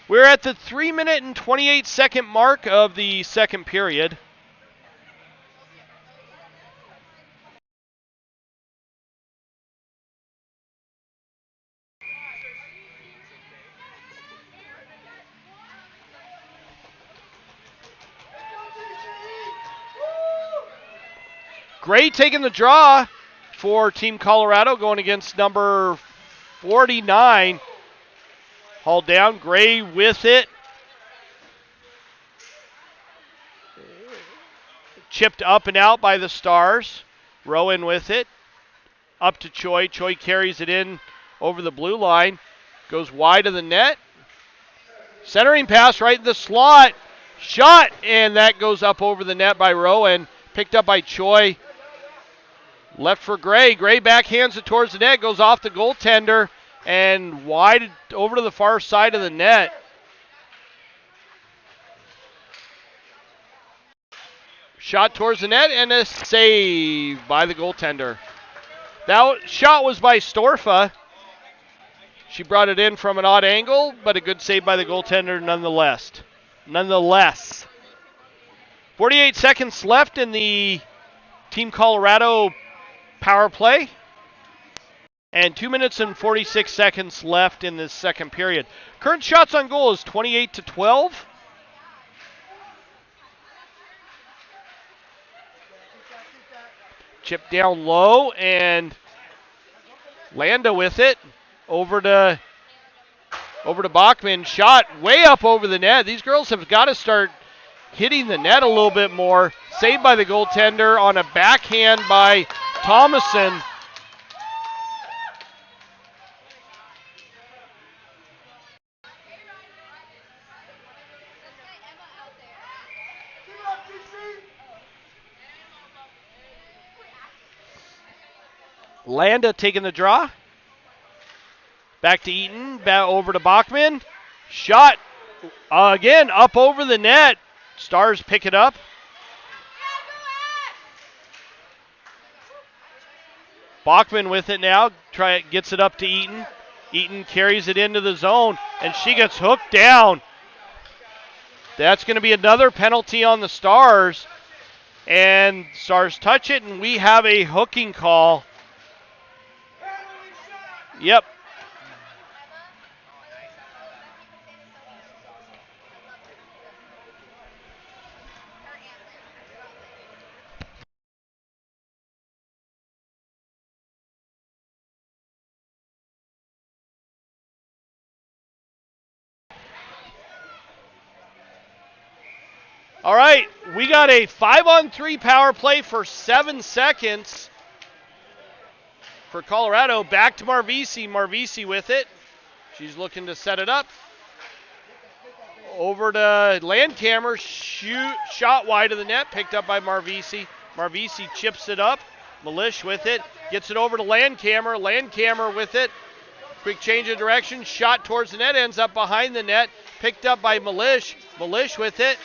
We're at the 3-minute and 28-second mark of the second period. Gray taking the draw for Team Colorado, going against number 49. Hauled down. Gray with it. Chipped up and out by the Stars. Rowan with it. Up to Choi. Choi carries it in over the blue line. Goes wide of the net. Centering pass right in the slot. Shot, and that goes up over the net by Rowan. Picked up by Choi. Left for Gray. Gray backhands it towards the net. Goes off the goaltender. And wide over to the far side of the net. Shot towards the net and a save by the goaltender. That shot was by Storfa. She brought it in from an odd angle, but a good save by the goaltender nonetheless. 48 seconds left in the Team Colorado power play. And 2 minutes and 46 seconds left in this second period. Current shots on goal is 28-12. Chip down low, and Landa with it. Over to Bachman. Shot way up over the net. These girls have got to start hitting the net a little bit more. Saved by the goaltender on a backhand by Thomason. Landa taking the draw. Back to Eaton, back over to Bachman. Shot again up over the net. Stars pick it up. Bachman with it now, gets it up to Eaton. Eaton carries it into the zone, and she gets hooked down. That's going to be another penalty on the Stars. And Stars touch it, and we have a hooking call. Yep. All right, we got a 5-on-3 power play for 7 seconds for Colorado. Back to Marvisi. Marvisi with it. She's looking to set it up. Over to Landcamer. Shot wide of the net. Picked up by Marvisi. Marvisi chips it up. Milish with it. Gets it over to Landcamer. Landcamer with it. Quick change of direction. Shot towards the net. Ends up behind the net. Picked up by Milish. Milish with it.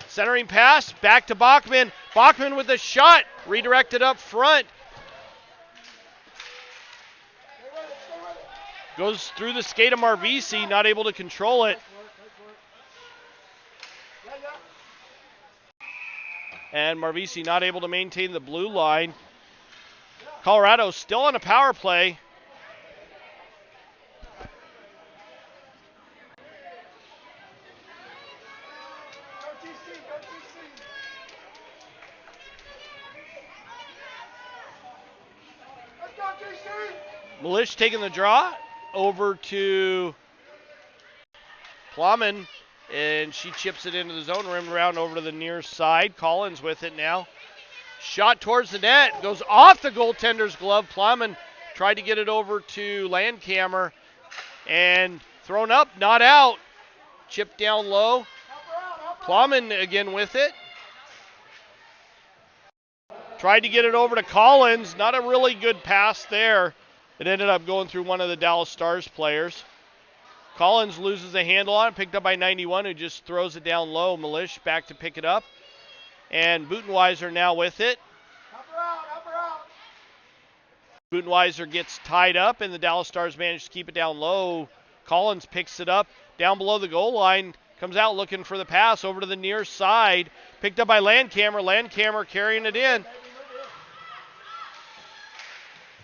Centering pass, back to Bachman. Bachman with a shot, redirected up front. Goes through the skate of Marvisi, not able to control it. And Marvisi not able to maintain the blue line. Colorado still on a power play. Milish taking the draw over to Plowman, and she chips it into the zone, rim around over to the near side. Collins with it now. Shot towards the net, goes off the goaltender's glove. Plowman tried to get it over to Landcamer, and thrown up, not out. Chipped down low. Plowman again with it. Tried to get it over to Collins, not a really good pass there. It ended up going through one of the Dallas Stars players. Collins loses a handle on it, picked up by 91, who just throws it down low. Milish back to pick it up. And Butenweiser now with it. Butenweiser gets tied up, and the Dallas Stars manage to keep it down low. Collins picks it up down below the goal line, comes out looking for the pass over to the near side. Picked up by Landcamer. Landcamer carrying it in.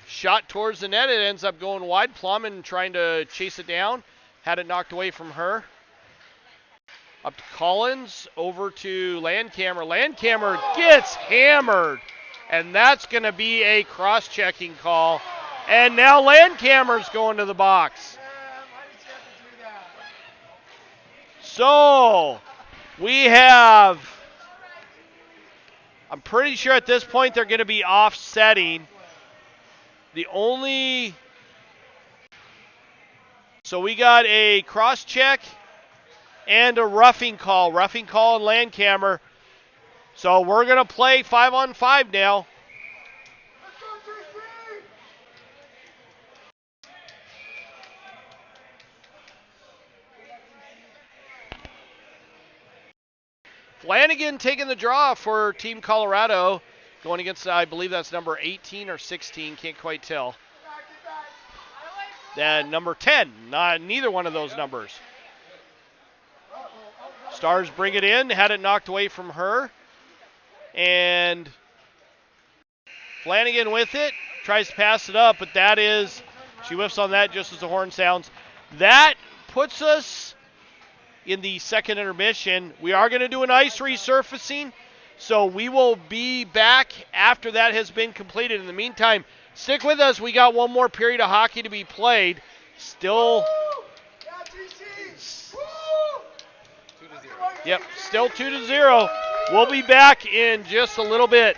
Shot towards the net. It ends up going wide. Plowman trying to chase it down. Had it knocked away from her. Up to Collins. Over to Landcamer. Landcamer gets hammered. And that's going to be a cross-checking call. And now Landcamer's going to the box. So, we have... I'm pretty sure at this point they're going to be offsetting. So we got a cross check and a roughing call. Roughing call and Landcamer. So we're going to play 5-on-5 now. Flanagan taking the draw for Team Colorado. Going against, I believe that's number 18 or 16, can't quite tell. Then number 10, neither one of those numbers. Stars bring it in, had it knocked away from her. And Flanagan with it, tries to pass it up, but she whiffs on that just as the horn sounds. That puts us in the second intermission. We are going to do an ice resurfacing. So we will be back after that has been completed. In the meantime, stick with us. We got one more period of hockey to be played. Still 2-0. Yep, still 2-0. We'll be back in just a little bit.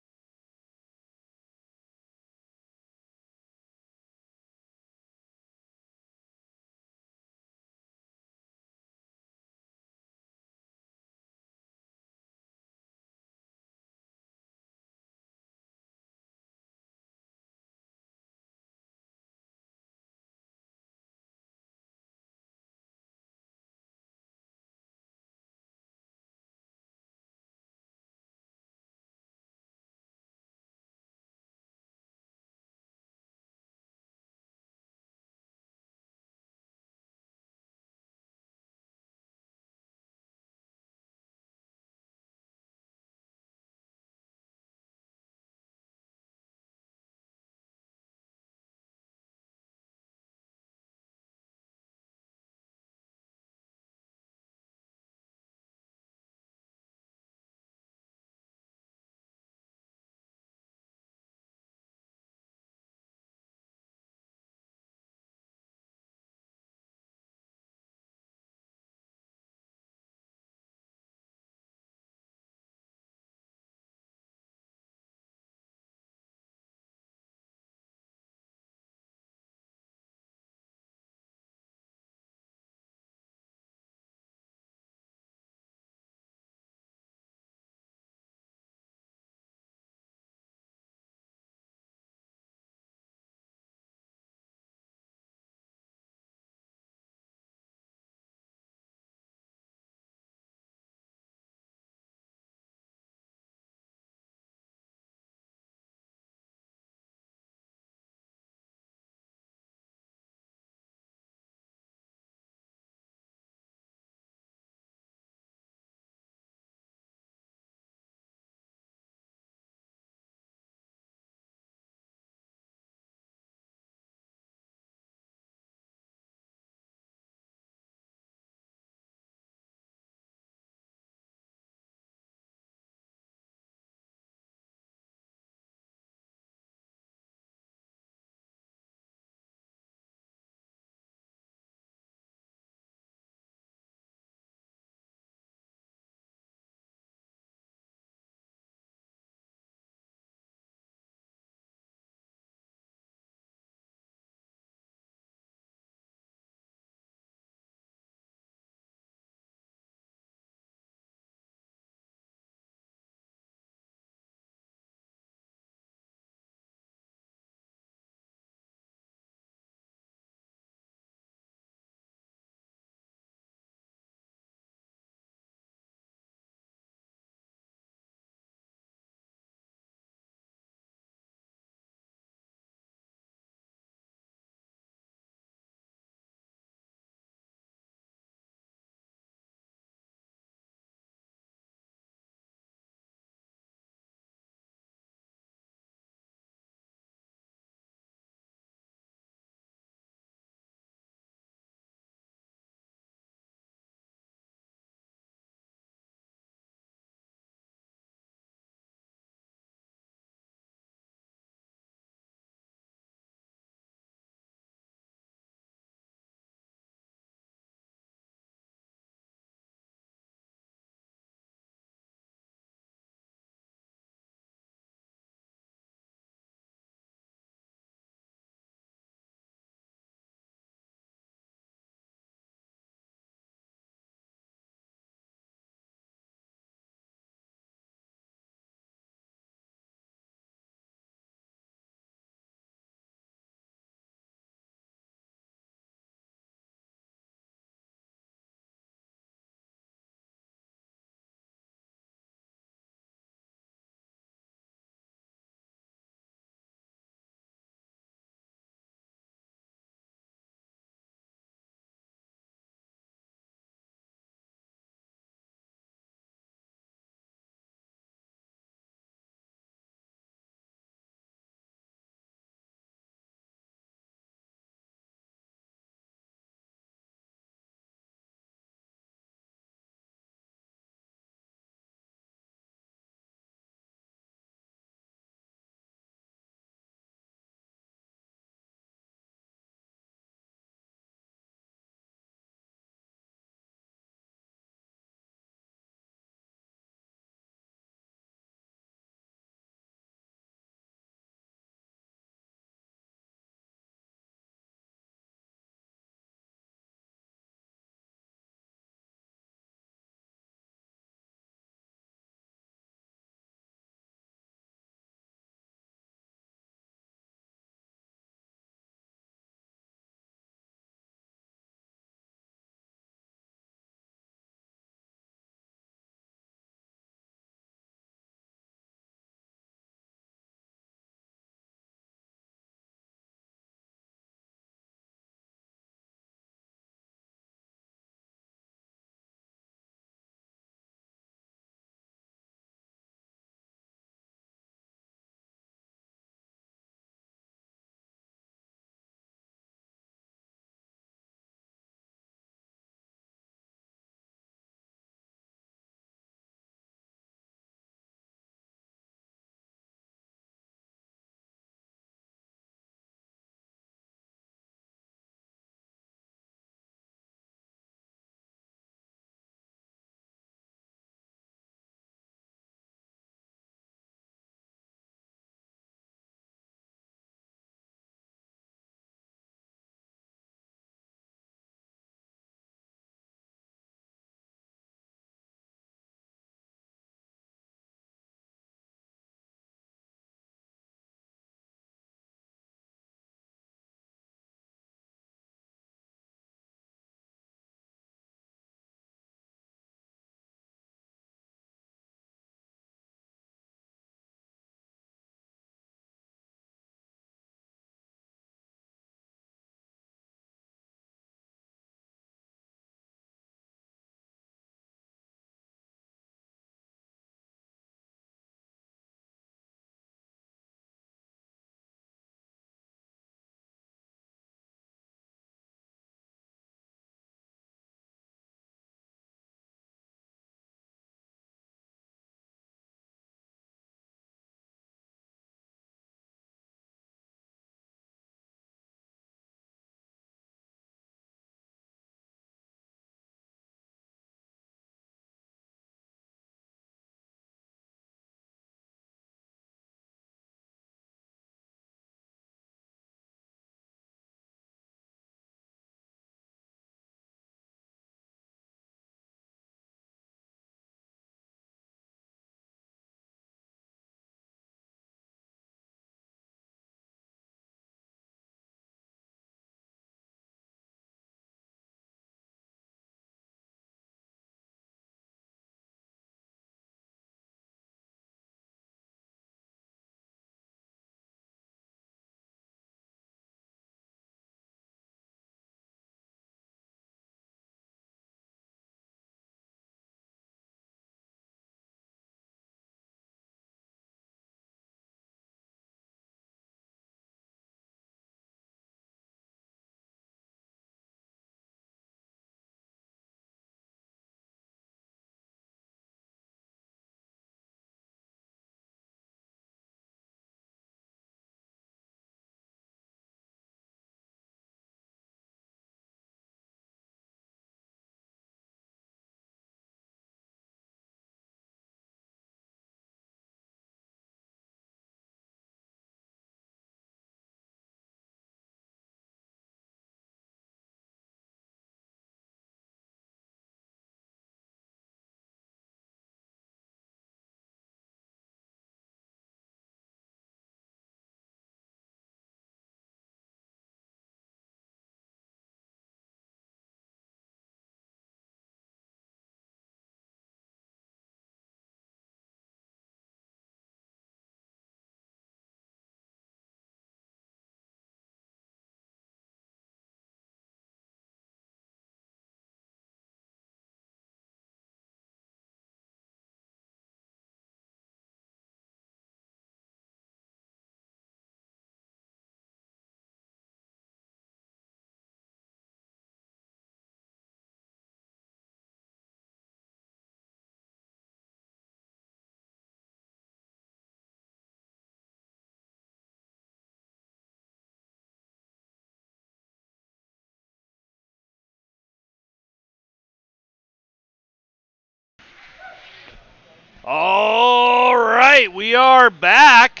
All right, we are back.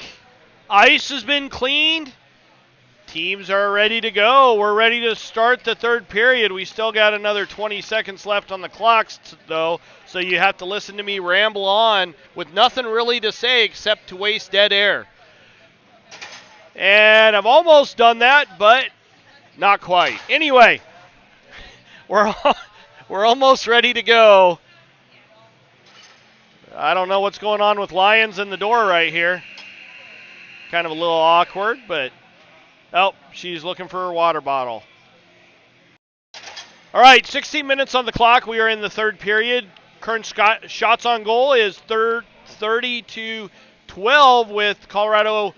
Ice has been cleaned. Teams are ready to go. We're ready to start the third period. We still got another 20 seconds left on the clocks, though, so you have to listen to me ramble on with nothing really to say except to waste dead air. And I've almost done that, but not quite. Anyway, we're almost ready to go. I don't know what's going on with Lions in the door right here. Kind of a little awkward, but oh, she's looking for her water bottle. All right, 16 minutes on the clock. We are in the third period. Current shots on goal is 30-12 with Colorado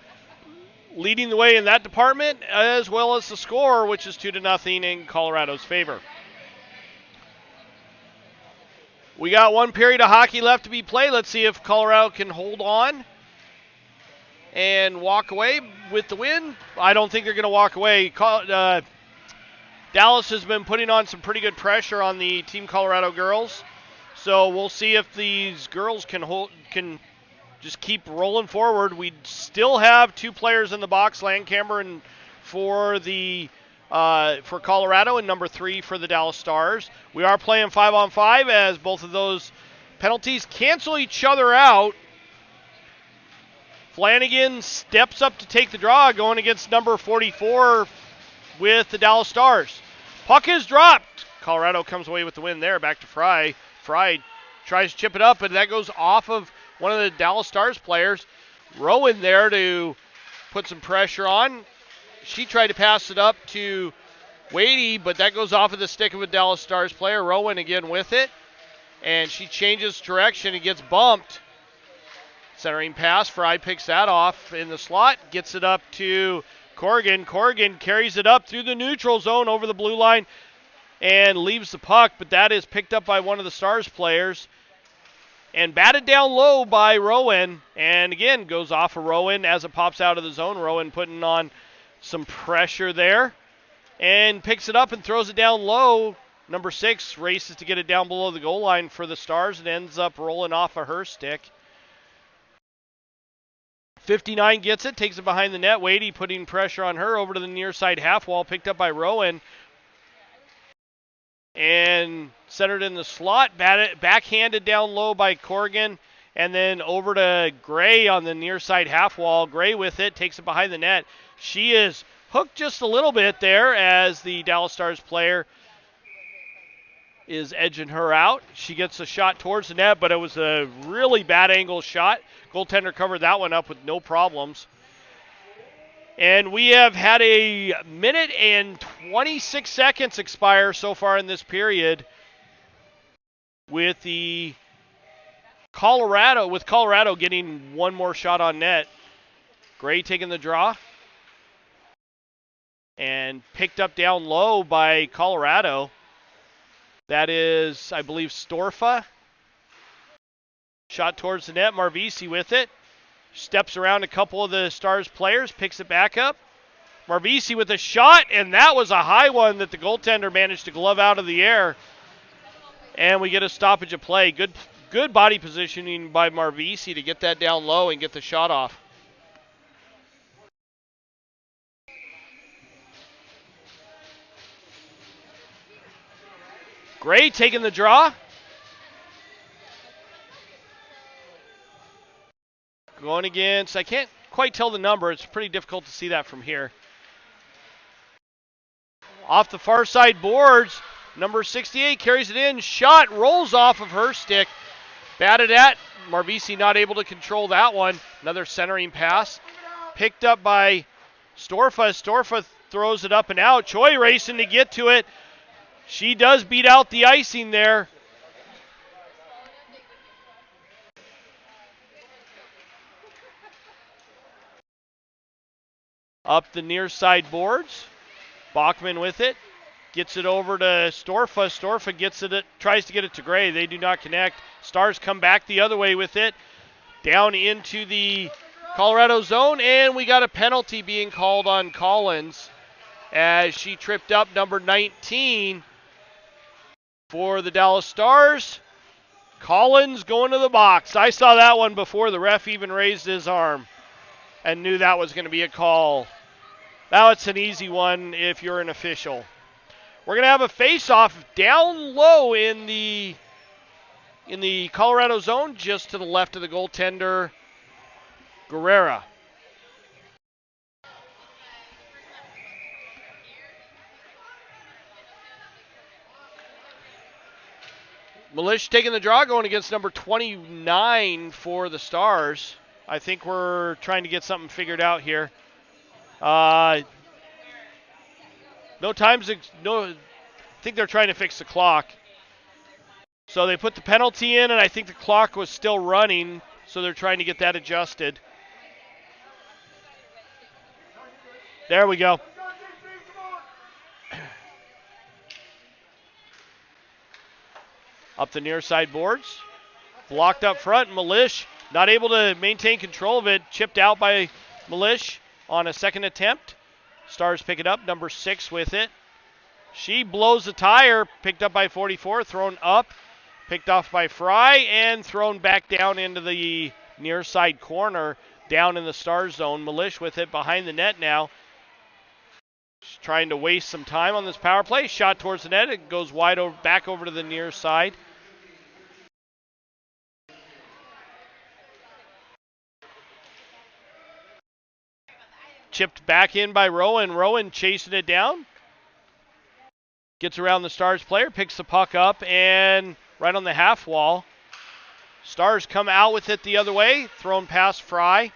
leading the way in that department, as well as the score, which is 2-0 in Colorado's favor. We got one period of hockey left to be played. Let's see if Colorado can hold on and walk away with the win. I don't think they're going to walk away. Dallas has been putting on some pretty good pressure on the Team Colorado girls. So we'll see if these girls can just keep rolling forward. We still have two players in the box, Landcamer and for Colorado, and number 3 for the Dallas Stars. We are playing 5-on-5 as both of those penalties cancel each other out. Flanagan steps up to take the draw, going against number 44 with the Dallas Stars. Puck is dropped. Colorado comes away with the win there. Back to Fry. Fry tries to chip it up, and that goes off of one of the Dallas Stars players. Rowan there to put some pressure on. She tried to pass it up to Wadey, but that goes off of the stick of a Dallas Stars player. Rowan again with it, and she changes direction and gets bumped. Centering pass, Fry picks that off in the slot, gets it up to Corrigan. Corrigan carries it up through the neutral zone over the blue line and leaves the puck, but that is picked up by one of the Stars players and batted down low by Rowan, and again goes off of Rowan as it pops out of the zone. Rowan putting on some pressure there and picks it up and throws it down low. Number 6 races to get it down below the goal line for the Stars and ends up rolling off of her stick. 59 gets it, takes it behind the net. Wadey putting pressure on her over to the near side half wall, picked up by Rowan and centered in the slot. Backhanded down low by Corrigan, and then over to Gray on the near side half wall. Gray with it, takes it behind the net. She is hooked just a little bit there as the Dallas Stars player is edging her out. She gets a shot towards the net, but it was a really bad angle shot. Goaltender covered that one up with no problems. And we have had a minute and 26 seconds expire so far in this period with Colorado getting one more shot on net. Gray taking the draw and picked up down low by Colorado. That is, I believe, Storfa. Shot towards the net. Marvisi with it. Steps around a couple of the Stars players. Picks it back up. Marvisi with a shot, and that was a high one that the goaltender managed to glove out of the air. And we get a stoppage of play. Good body positioning by Marvisi to get that down low and get the shot off. Gray taking the draw. Going against, I can't quite tell the number. It's pretty difficult to see that from here. Off the far side boards, number 68 carries it in. Shot rolls off of her stick. Batted at. Marvisi not able to control that one. Another centering pass. Picked up by Storfa. Storfa throws it up and out. Choi racing to get to it. She does beat out the icing there. Up the near side boards. Bachman with it. Gets it over to Storfa. Storfa gets it, tries to get it to Gray. They do not connect. Stars come back the other way with it. Down into the Colorado zone, and we got a penalty being called on Collins as she tripped up number 19 for the Dallas Stars. Collins going to the box. I saw that one before the ref even raised his arm and knew that was going to be a call. Now it's an easy one if you're an official. We're going to have a face-off down low in the Colorado zone, just to the left of the goaltender, Guerrera. Milish taking the draw, going against number 29 for the Stars. I think we're trying to get something figured out here. I think they're trying to fix the clock. So they put the penalty in, and I think the clock was still running, so they're trying to get that adjusted. There we go. Up the near side boards. Blocked up front. Milish not able to maintain control of it. Chipped out by Milish on a second attempt. Stars pick it up. Number 6 with it. She blows the tire. Picked up by 44. Thrown up. Picked off by Fry. And thrown back down into the near side corner. Down in the Stars zone. Milish with it behind the net now. She's trying to waste some time on this power play. Shot towards the net. It goes wide over, back over to the near side. Chipped back in by Rowan. Rowan chasing it down. Gets around the Stars player. Picks the puck up and right on the half wall. Stars come out with it the other way. Thrown past Fry.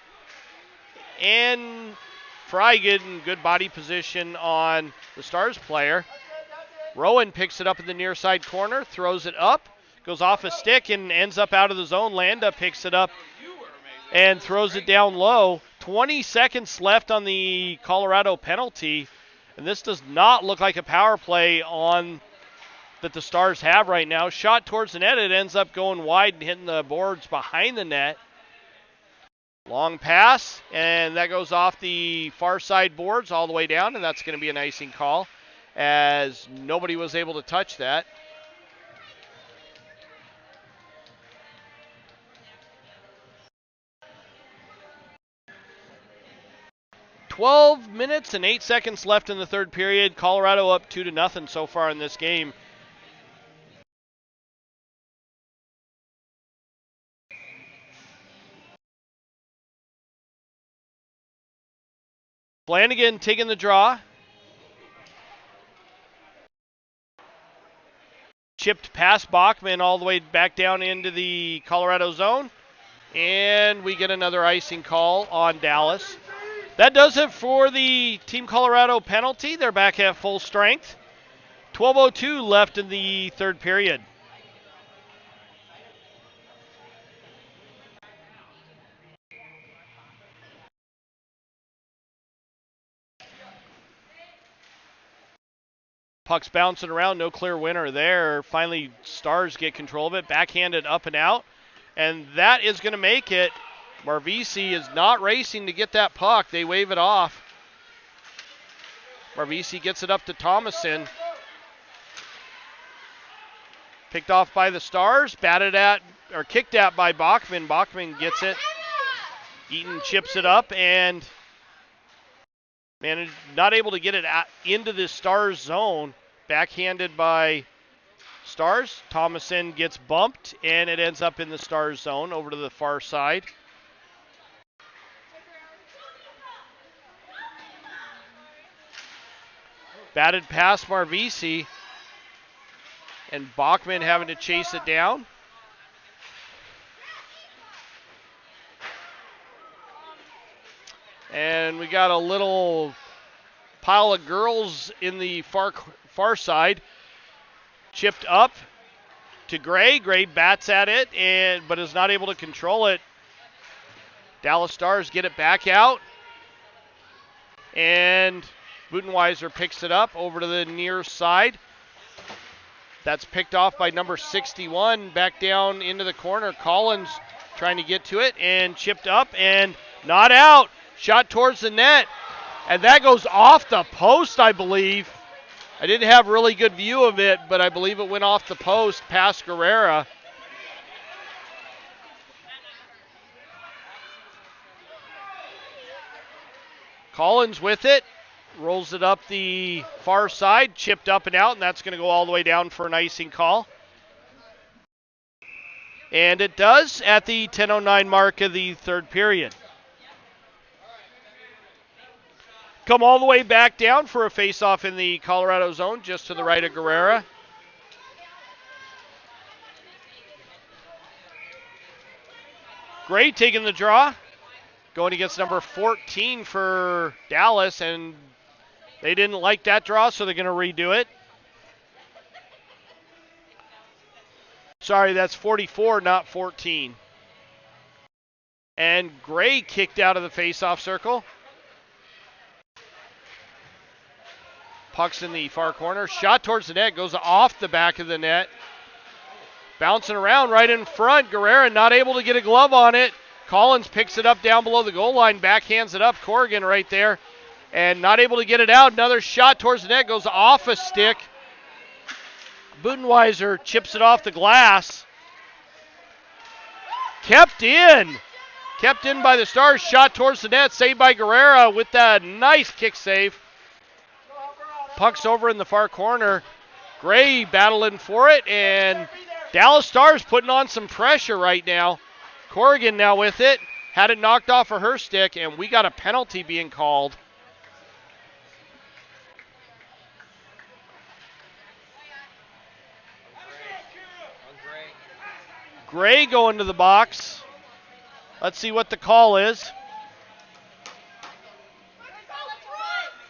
And Fry getting good body position on the Stars player. Rowan picks it up in the near side corner. Throws it up. Goes off a stick and ends up out of the zone. Landa picks it up and throws it down low. 20 seconds left on the Colorado penalty. And this does not look like a power play on that the Stars have right now. Shot towards the net. It ends up going wide and hitting the boards behind the net. Long pass, and that goes off the far side boards all the way down, and that's going to be an icing call as nobody was able to touch that. "12 minutes and 8 seconds left in the third period. Colorado up 2-0 so far in this game. Flanagan taking the draw. Chipped past Bachman all the way back down into the Colorado zone. And we get another icing call on Dallas. That does it for the Team Colorado penalty. They're back at full strength. 12:02 left in the third period. Puck's bouncing around, no clear winner there. Finally, Stars get control of it, backhanded up and out. And that is going to make it. Marvisi is not racing to get that puck. They wave it off. Marvisi gets it up to Thomason. Picked off by the Stars, batted at, or kicked at by Bachman. Bachman gets it. Eaton chips it up and not able to get it into the Stars zone. Backhanded by Stars. Thomason gets bumped and it ends up in the Stars zone over to the far side. Batted past Marvisi. And Bachman having to chase it down. And we got a little pile of girls in the far side. Chipped up to Gray. Gray bats at it but is not able to control it. Dallas Stars get it back out. And Butenweiser picks it up over to the near side. That's picked off by number 61 back down into the corner. Collins trying to get to it and chipped up and not out. Shot towards the net. And that goes off the post, I believe. I didn't have really good view of it, but I believe it went off the post past Guerrera. Collins with it. Rolls it up the far side, chipped up and out, and that's going to go all the way down for an icing call. And it does at the 10:09 mark of the third period. Come all the way back down for a face-off in the Colorado zone, just to the right of Guerrera. Gray taking the draw, going against number 14 for Dallas, and they didn't like that draw, so they're going to redo it. Sorry, that's 44, not 14. And Gray kicked out of the face-off circle. Puck's in the far corner. Shot towards the net, goes off the back of the net. Bouncing around right in front. Guerrera not able to get a glove on it. Collins picks it up down below the goal line, backhands it up. Corrigan right there. And not able to get it out. Another shot towards the net, goes off a stick. Budenweiser chips it off the glass. Kept in by the Stars. Shot towards the net, saved by Guerrera with that nice kick save. Puck's over in the far corner. Gray battling for it, and Dallas Stars putting on some pressure right now. Corrigan now with it. Had it knocked off of her stick, and we got a penalty being called. Gray going to the box. Let's see what the call is.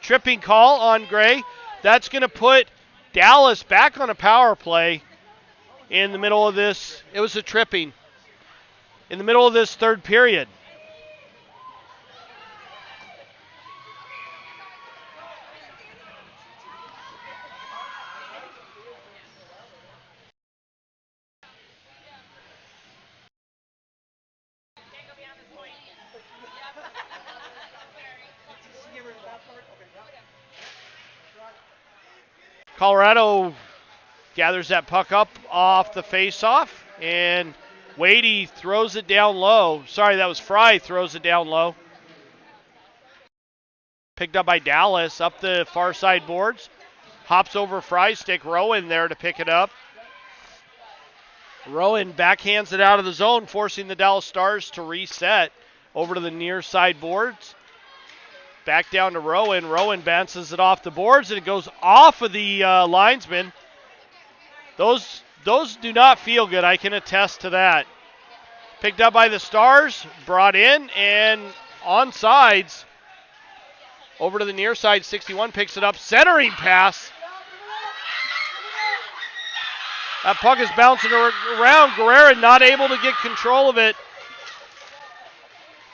Tripping call on Gray. That's going to put Dallas back on a power play in the middle of this. It was a tripping in the middle of this third period. Colorado gathers that puck up off the face-off, and Wadey throws it down low. Sorry, that was Fry throws it down low. Picked up by Dallas up the far side boards. Hops over Fry's stick. Rowan there to pick it up. Rowan backhands it out of the zone, forcing the Dallas Stars to reset over to the near side boards. Back down to Rowan. Rowan bounces it off the boards, and it goes off of the linesman. Those do not feel good. I can attest to that. Picked up by the Stars, brought in, and on sides. Over to the near side, 61 picks it up. Centering pass. That puck is bouncing around. Guerrera not able to get control of it.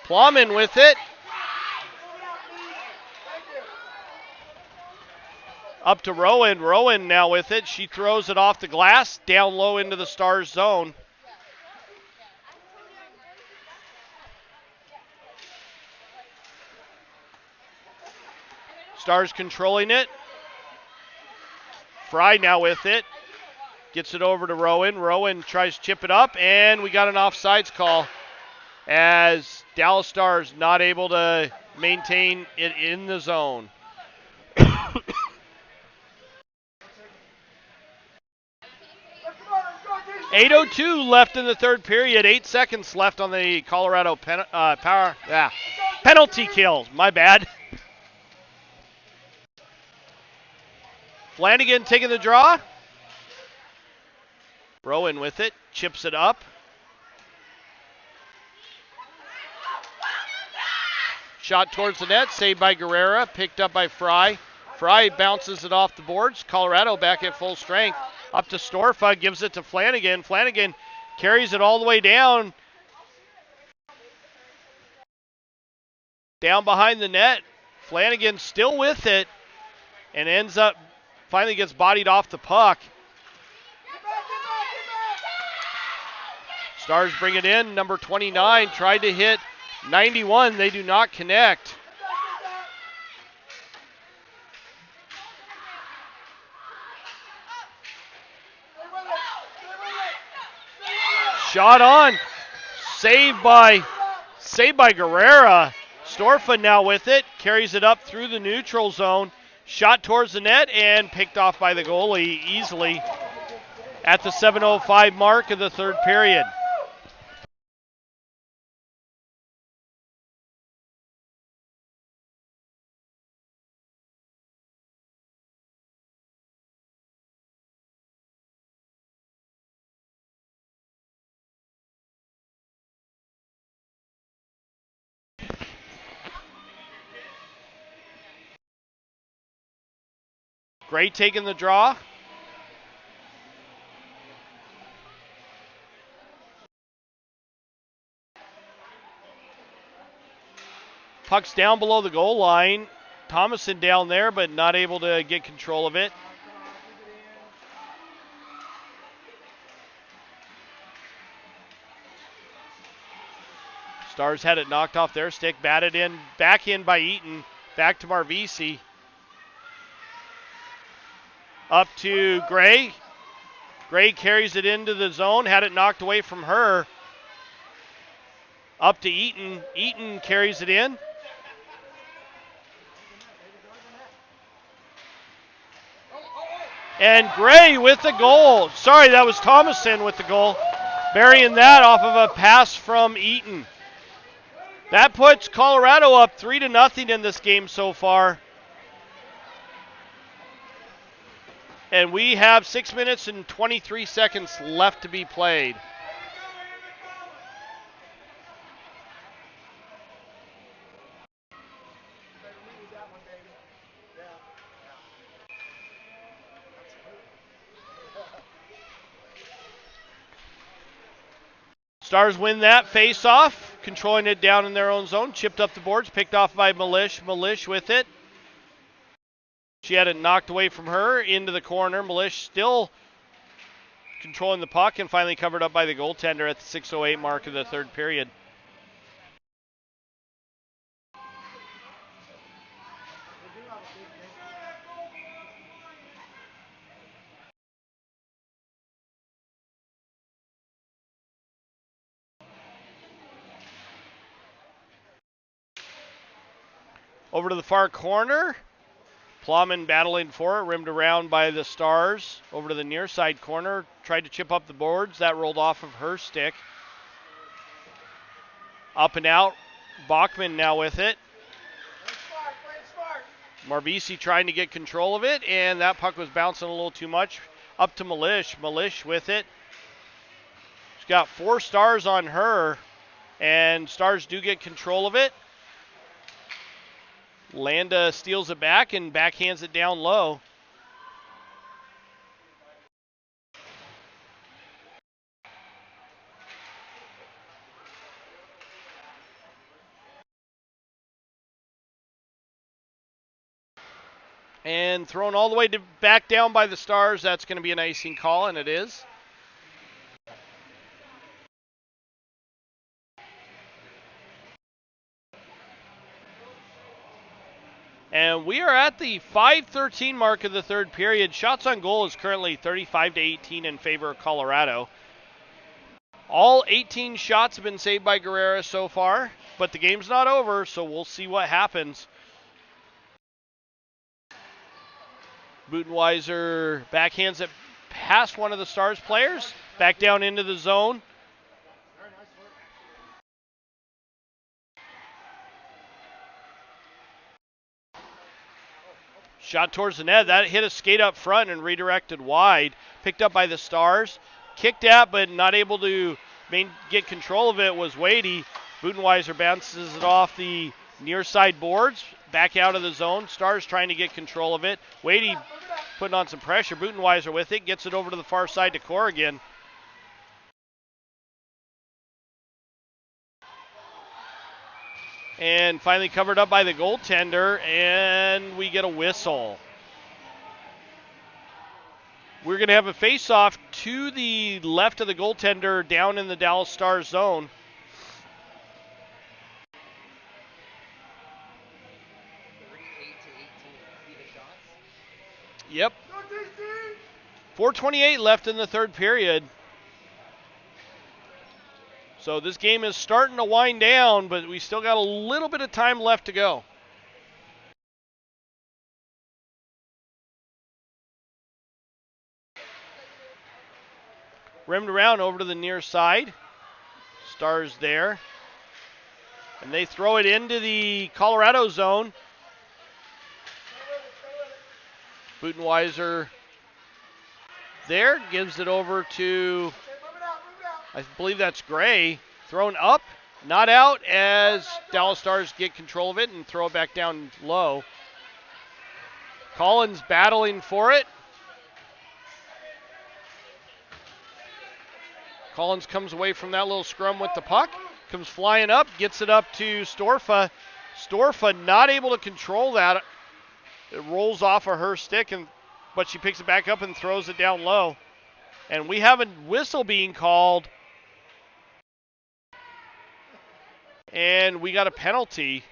Plumman with it. Up to Rowan. Rowan now with it. She throws it off the glass, down low into the Stars zone. Stars controlling it. Fry now with it. Gets it over to Rowan. Rowan tries to chip it up, and we got an offsides call as Dallas Stars not able to maintain it in the zone. 8:02 left in the third period. 8 seconds left on the Colorado penalty kill. My bad. Flanagan taking the draw. Rowan with it. Chips it up. Shot towards the net. Saved by Guerrera. Picked up by Fry. Fry bounces it off the boards. Colorado back at full strength. Up to Storfa, gives it to Flanagan. Flanagan carries it all the way down. Down behind the net. Flanagan still with it and ends up, finally gets bodied off the puck. Stars bring it in. Number 29 tried to hit 91. They do not connect. Shot on. Saved by Guerrera. Storfa now with it, carries it up through the neutral zone, shot towards the net, and picked off by the goalie easily at the 7:05 mark of the third period. Gray taking the draw. Puck's down below the goal line. Thomason down there, but not able to get control of it. Stars had it knocked off their stick, batted in, back in by Eaton, back to Marvisi. Up to Gray. Gray carries it into the zone, had it knocked away from her. Up to Eaton. Eaton carries it in. And Gray with the goal. Sorry, that was Thomason with the goal. Burying that off of a pass from Eaton. That puts Colorado up 3-0 in this game so far. And we have 6 minutes and 23 seconds left to be played. Stars win that face-off, controlling it down in their own zone. Chipped up the boards, picked off by Malish. Malish with it. She had it knocked away from her into the corner. Malish still controlling the puck and finally covered up by the goaltender at the 6:08 mark of the third period. Over to the far corner. Plowman battling for it, rimmed around by the Stars. Over to the near side corner, tried to chip up the boards. That rolled off of her stick. Up and out. Bachman now with it. Marvisi trying to get control of it, and that puck was bouncing a little too much. Up to Malish. Malish with it. She's got 4 Stars on her, and Stars do get control of it. Landa steals it back and backhands it down low. And thrown all the way back down by the Stars. That's going to be an icing call, and it is. And we are at the 5:13 mark of the third period. Shots on goal is currently 35-18 in favor of Colorado. All 18 shots have been saved by Guerrera so far, but the game's not over, so we'll see what happens. Butenweiser backhands it past one of the Stars players, back down into the zone. Shot towards the net. That hit a skate up front and redirected wide. Picked up by the Stars. Kicked at, but not able to get control of it was Wadey. Butenweiser bounces it off the near side boards. Back out of the zone. Stars trying to get control of it. Wadey putting on some pressure. Butenweiser with it. Gets it over to the far side to Corrigan. And finally covered up by the goaltender, and we get a whistle. We're going to have a face-off to the left of the goaltender down in the Dallas Stars zone. Yep. 4:28 left in the third period. So this game is starting to wind down, but we still got a little bit of time left to go. Rimmed around over to the near side. Stars there. And they throw it into the Colorado zone. Butenweiser there, gives it over to, I believe that's Gray. Thrown up, not out, as Dallas Stars get control of it and throw it back down low. Collins battling for it. Collins comes away from that little scrum with the puck, comes flying up, gets it up to Storfa. Storfa not able to control that. It rolls off of her stick, but she picks it back up and throws it down low. And we have a whistle being called. And we got a penalty.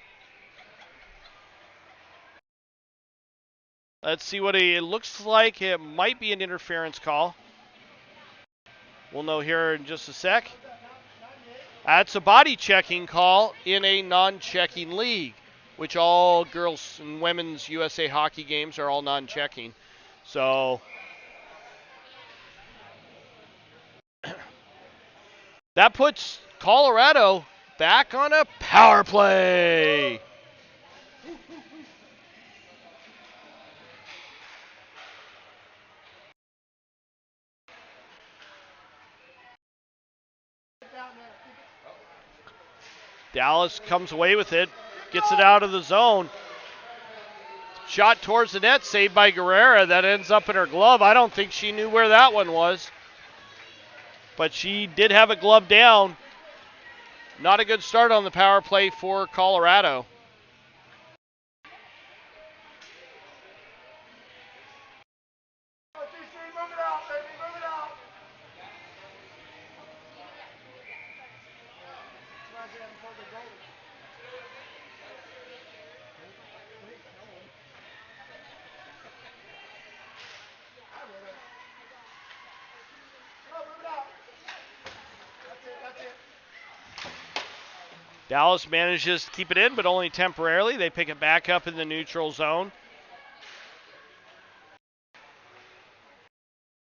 Let's see what it looks like. It might be an interference call. We'll know here in just a sec. That's a body checking call in a non-checking league, which all girls and women's USA hockey games are all non-checking. So that puts Colorado back on a power play. Dallas comes away with it, gets it out of the zone. Shot towards the net, saved by Guerrera. That ends up in her glove. I don't think she knew where that one was. But she did have a glove down. Not a good start on the power play for Colorado. Dallas manages to keep it in, but only temporarily. They pick it back up in the neutral zone.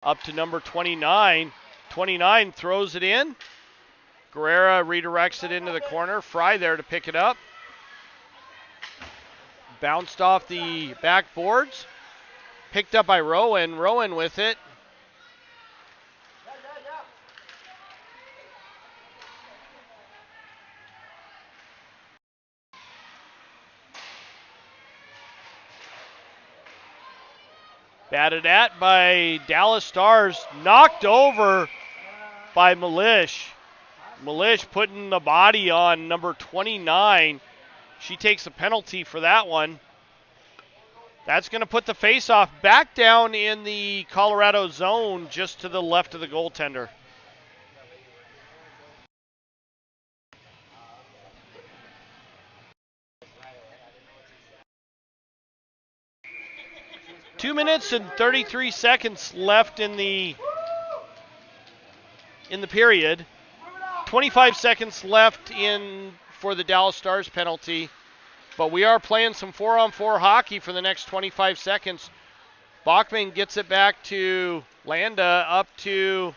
Up to number 29. 29 throws it in. Guerrera redirects it into the corner. Fry there to pick it up. Bounced off the backboards. Picked up by Rowan. Rowan with it. Batted at by Dallas Stars. Knocked over by Milish. Milish putting the body on number 29. She takes a penalty for that one. That's going to put the faceoff back down in the Colorado zone just to the left of the goaltender. Two minutes and 33 seconds left in the period. 25 seconds left in for the Dallas Stars penalty. But we are playing some 4-on-4 hockey for the next 25 seconds. Bachman gets it back to Landa, up to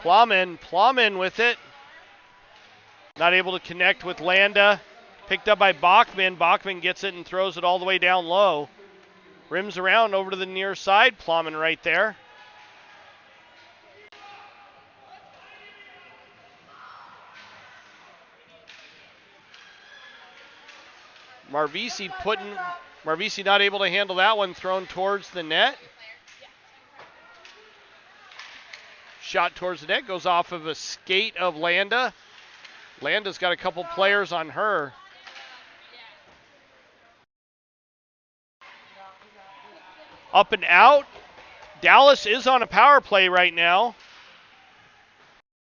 Plowman. Plowman with it. Not able to connect with Landa. Picked up by Bachman. Bachman gets it and throws it all the way down low. Rims around over to the near side. Plowman right there. Marvisi not able to handle that one, thrown towards the net. Shot towards the net, goes off of a skate of Landa. Landa's got a couple players on her. Up and out. Dallas is on a power play right now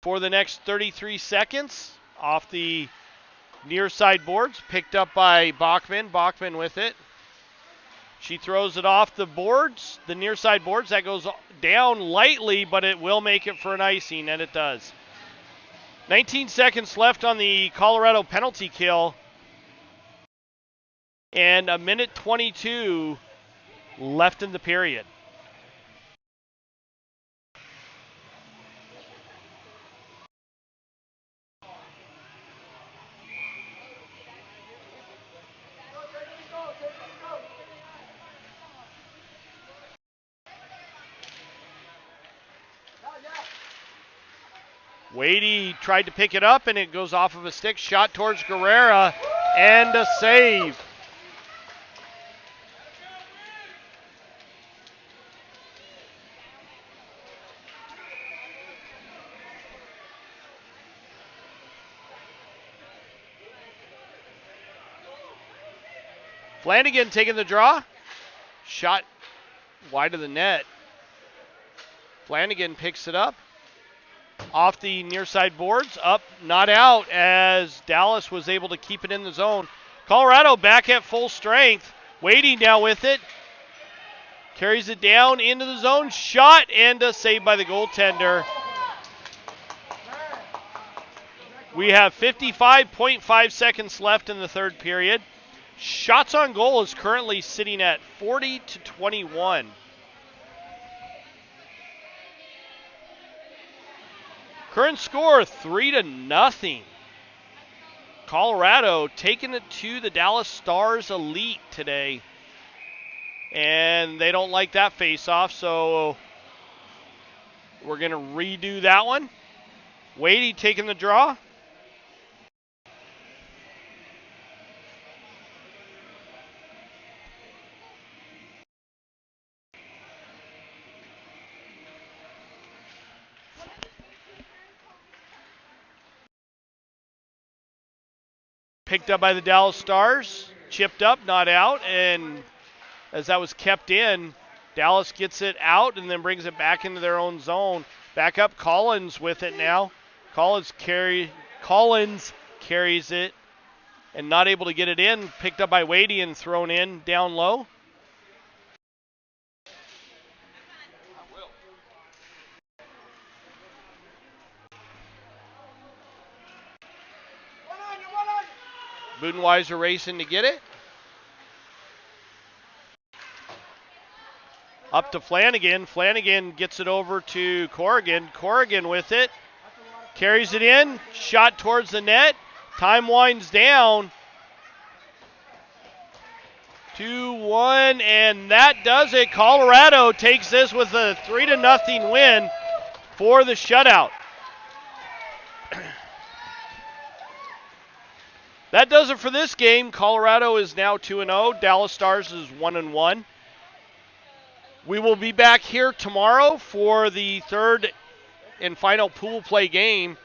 for the next 33 seconds off the near side boards, picked up by Bachman. Bachman with it. She throws it off the boards, the near side boards. That goes down lightly, but it will make it for an icing, and it does. 19 seconds left on the Colorado penalty kill. And a minute 22 left in the period. Wadey tried to pick it up, and it goes off of a stick. Shot towards Guerrera, and a save. Flanagan taking the draw. Shot wide of the net. Flanagan picks it up. Off the near side boards. Up, not out, as Dallas was able to keep it in the zone. Colorado back at full strength. Wadey now with it. Carries it down into the zone. Shot, and a save by the goaltender. We have 55.5 seconds left in the third period. Shots on goal is currently sitting at 40-21. Current score 3-0. Colorado taking it to the Dallas Stars Elite today. And they don't like that face-off, so we're going to redo that one. Wadey taking the draw. Picked up by the Dallas Stars, chipped up, not out, and as that was kept in, Dallas gets it out and then brings it back into their own zone. Back up, Collins with it now. Collins carries it and not able to get it in. Picked up by Wadey and thrown in down low. Budenweiser racing to get it. Up to Flanagan. Flanagan gets it over to Corrigan. Corrigan with it. Carries it in. Shot towards the net. Time winds down. 2-1, and that does it. Colorado takes this with a 3-0 win for the shutout. That does it for this game. Colorado is now 2-0. Dallas Stars is 1-1. We will be back here tomorrow for the third and final pool play game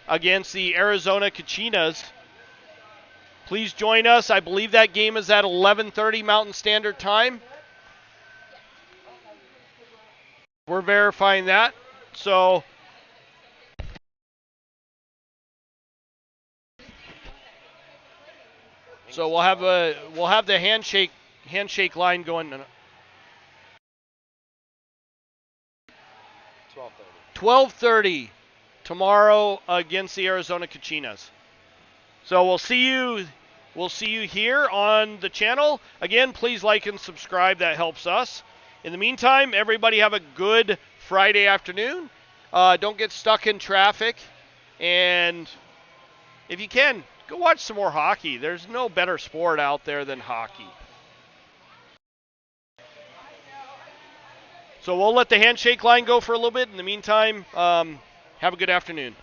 against the Arizona Kachinas. Please join us. I believe that game is at 11:30 Mountain Standard Time. We're verifying that. So we'll have the handshake line going. 12:30 tomorrow against the Arizona Kachinas. So we'll see you here on the channel. Again, please like and subscribe. That helps us. In the meantime, everybody have a good Friday afternoon. Don't get stuck in traffic. And if you can, go watch some more hockey. There's no better sport out there than hockey. So we'll let the handshake line go for a little bit. In the meantime, have a good afternoon.